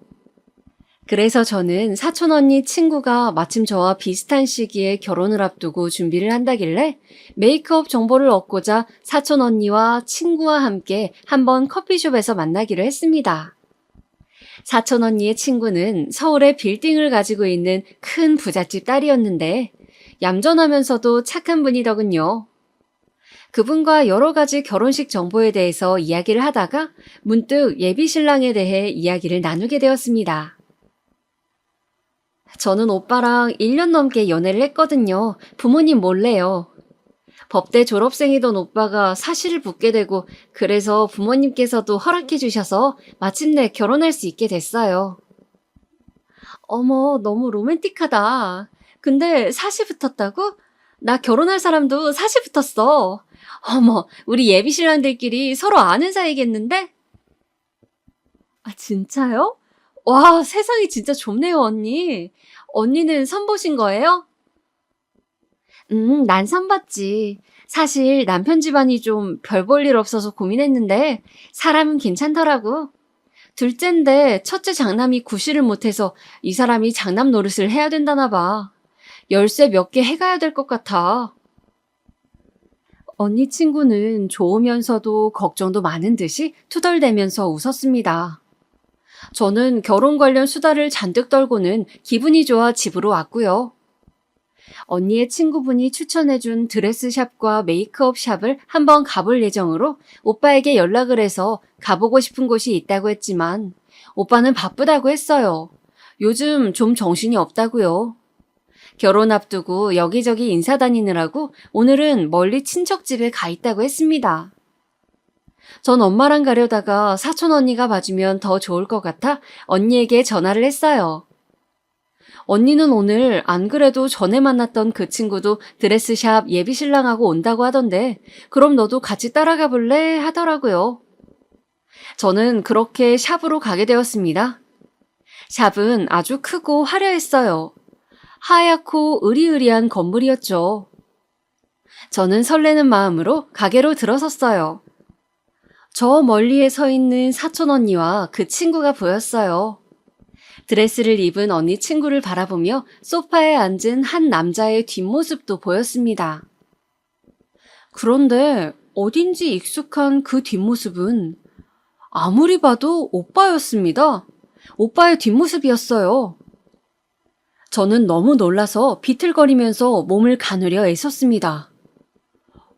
그래서 저는 사촌 언니 친구가 마침 저와 비슷한 시기에 결혼을 앞두고 준비를 한다길래 메이크업 정보를 얻고자 사촌 언니와 친구와 함께 한번 커피숍에서 만나기로 했습니다. 사촌 언니의 친구는 서울에 빌딩을 가지고 있는 큰 부잣집 딸이었는데 얌전하면서도 착한 분이더군요. 그분과 여러 가지 결혼식 정보에 대해서 이야기를 하다가 문득 예비 신랑에 대해 이야기를 나누게 되었습니다. 저는 오빠랑 1년 넘게 연애를 했거든요. 부모님 몰래요. 법대 졸업생이던 오빠가 사시를 붙게 되고 그래서 부모님께서도 허락해 주셔서 마침내 결혼할 수 있게 됐어요. 어머, 너무 로맨틱하다. 근데 사시 붙었다고? 나 결혼할 사람도 사시 붙었어. 어머, 우리 예비신랑들끼리 서로 아는 사이겠는데? 아, 진짜요? 와, 세상이 진짜 좁네요, 언니. 언니는 선보신 거예요? 난 선봤지. 사실 남편 집안이 좀 별 볼 일 없어서 고민했는데 사람은 괜찮더라고. 둘째인데 첫째 장남이 구실을 못해서 이 사람이 장남 노릇을 해야 된다나 봐. 열쇠 몇 개 해가야 될 것 같아. 언니 친구는 좋으면서도 걱정도 많은 듯이 투덜대면서 웃었습니다. 저는 결혼 관련 수다를 잔뜩 떨고는 기분이 좋아 집으로 왔고요. 언니의 친구분이 추천해준 드레스샵과 메이크업 샵을 한번 가볼 예정으로 오빠에게 연락을 해서 가보고 싶은 곳이 있다고 했지만 오빠는 바쁘다고 했어요. 요즘 좀 정신이 없다고요. 결혼 앞두고 여기저기 인사 다니느라고 오늘은 멀리 친척 집에 가 있다고 했습니다. 전 엄마랑 가려다가 사촌 언니가 봐주면 더 좋을 것 같아 언니에게 전화를 했어요. 언니는 오늘 안 그래도 전에 만났던 그 친구도 드레스샵 예비신랑하고 온다고 하던데 그럼 너도 같이 따라가 볼래? 하더라고요. 저는 그렇게 샵으로 가게 되었습니다. 샵은 아주 크고 화려했어요. 하얗고 으리으리한 건물이었죠. 저는 설레는 마음으로 가게로 들어섰어요. 저 멀리에 서 있는 사촌 언니와 그 친구가 보였어요. 드레스를 입은 언니 친구를 바라보며 소파에 앉은 한 남자의 뒷모습도 보였습니다. 그런데 어딘지 익숙한 그 뒷모습은 아무리 봐도 오빠였습니다. 오빠의 뒷모습이었어요. 저는 너무 놀라서 비틀거리면서 몸을 가누려 애썼습니다.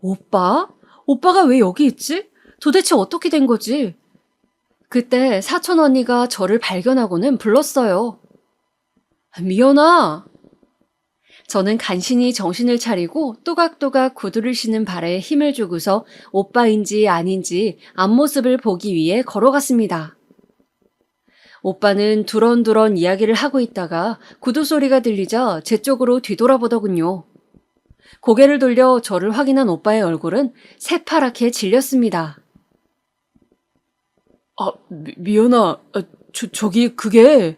오빠? 오빠가 왜 여기 있지? 도대체 어떻게 된 거지? 그때 사촌 언니가 저를 발견하고는 불렀어요. 미연아! 저는 간신히 정신을 차리고 또각또각 구두를 신은 발에 힘을 주고서 오빠인지 아닌지 앞모습을 보기 위해 걸어갔습니다. 오빠는 두런두런 이야기를 하고 있다가 구두 소리가 들리자 제 쪽으로 뒤돌아보더군요. 고개를 돌려 저를 확인한 오빠의 얼굴은 새파랗게 질렸습니다. 미연아, 저기 그게...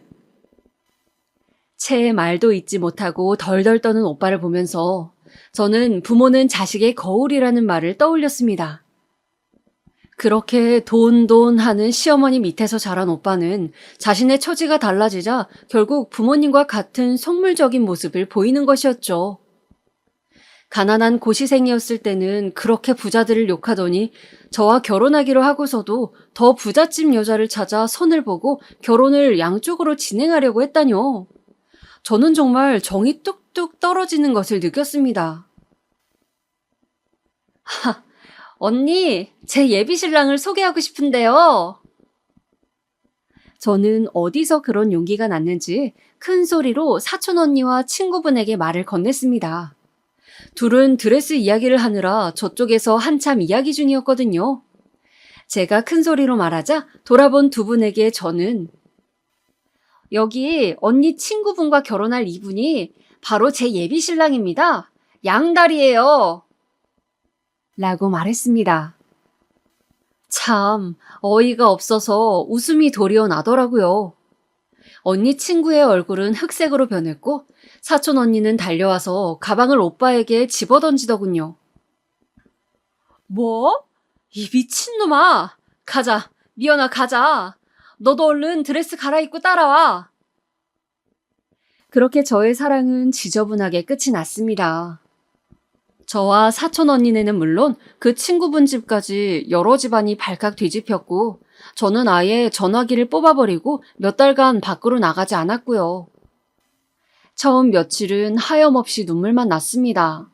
채의 말도 잊지 못하고 덜덜 떠는 오빠를 보면서 저는 부모는 자식의 거울이라는 말을 떠올렸습니다. 그렇게 돈 하는 시어머니 밑에서 자란 오빠는 자신의 처지가 달라지자 결국 부모님과 같은 속물적인 모습을 보이는 것이었죠. 가난한 고시생이었을 때는 그렇게 부자들을 욕하더니 저와 결혼하기로 하고서도 더 부잣집 여자를 찾아 선을 보고 결혼을 양쪽으로 진행하려고 했다뇨. 저는 정말 정이 뚝뚝 떨어지는 것을 느꼈습니다. 언니, 제 예비신랑을 소개하고 싶은데요. 저는 어디서 그런 용기가 났는지 큰 소리로 사촌 언니와 친구분에게 말을 건넸습니다. 둘은 드레스 이야기를 하느라 저쪽에서 한참 이야기 중이었거든요. 제가 큰 소리로 말하자 돌아본 두 분에게 저는 여기 언니 친구분과 결혼할 이분이 바로 제 예비신랑입니다. 양다리예요. 라고 말했습니다. 참 어이가 없어서 웃음이 도리어 나더라고요. 언니 친구의 얼굴은 흑색으로 변했고 사촌 언니는 달려와서 가방을 오빠에게 집어던지더군요. 뭐? 이 미친놈아! 가자, 미연아 가자. 너도 얼른 드레스 갈아입고 따라와. 그렇게 저의 사랑은 지저분하게 끝이 났습니다. 저와 사촌 언니네는 물론 그 친구분 집까지 여러 집안이 발칵 뒤집혔고 저는 아예 전화기를 뽑아버리고 몇 달간 밖으로 나가지 않았고요. 처음 며칠은 하염없이 눈물만 났습니다.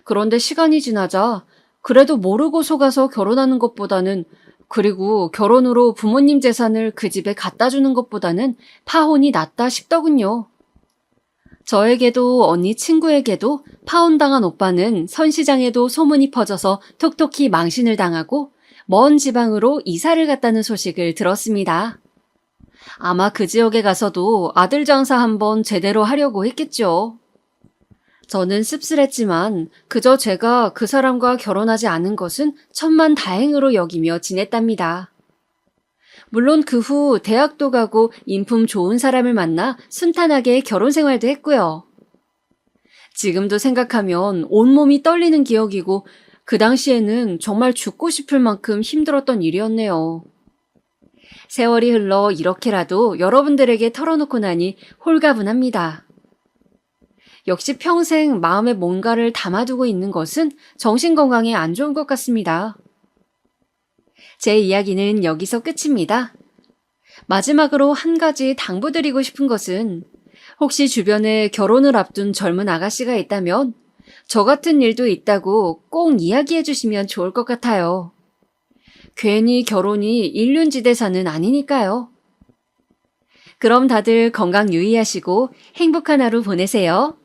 그런데 시간이 지나자 그래도 모르고 속아서 결혼하는 것보다는 그리고 결혼으로 부모님 재산을 그 집에 갖다 주는 것보다는 파혼이 낫다 싶더군요. 저에게도 언니 친구에게도 파혼당한 오빠는 선시장에도 소문이 퍼져서 톡톡히 망신을 당하고 먼 지방으로 이사를 갔다는 소식을 들었습니다. 아마 그 지역에 가서도 아들 장사 한번 제대로 하려고 했겠죠. 저는 씁쓸했지만 그저 제가 그 사람과 결혼하지 않은 것은 천만 다행으로 여기며 지냈답니다. 물론 그 후 대학도 가고 인품 좋은 사람을 만나 순탄하게 결혼 생활도 했고요. 지금도 생각하면 온몸이 떨리는 기억이고 그 당시에는 정말 죽고 싶을 만큼 힘들었던 일이었네요. 세월이 흘러 이렇게라도 여러분들에게 털어놓고 나니 홀가분합니다. 역시 평생 마음에 뭔가를 담아두고 있는 것은 정신건강에 안 좋은 것 같습니다. 제 이야기는 여기서 끝입니다. 마지막으로 한 가지 당부드리고 싶은 것은 혹시 주변에 결혼을 앞둔 젊은 아가씨가 있다면 저 같은 일도 있다고 꼭 이야기해 주시면 좋을 것 같아요. 괜히 결혼이 일륜지대사는 아니니까요. 그럼 다들 건강 유의하시고 행복한 하루 보내세요.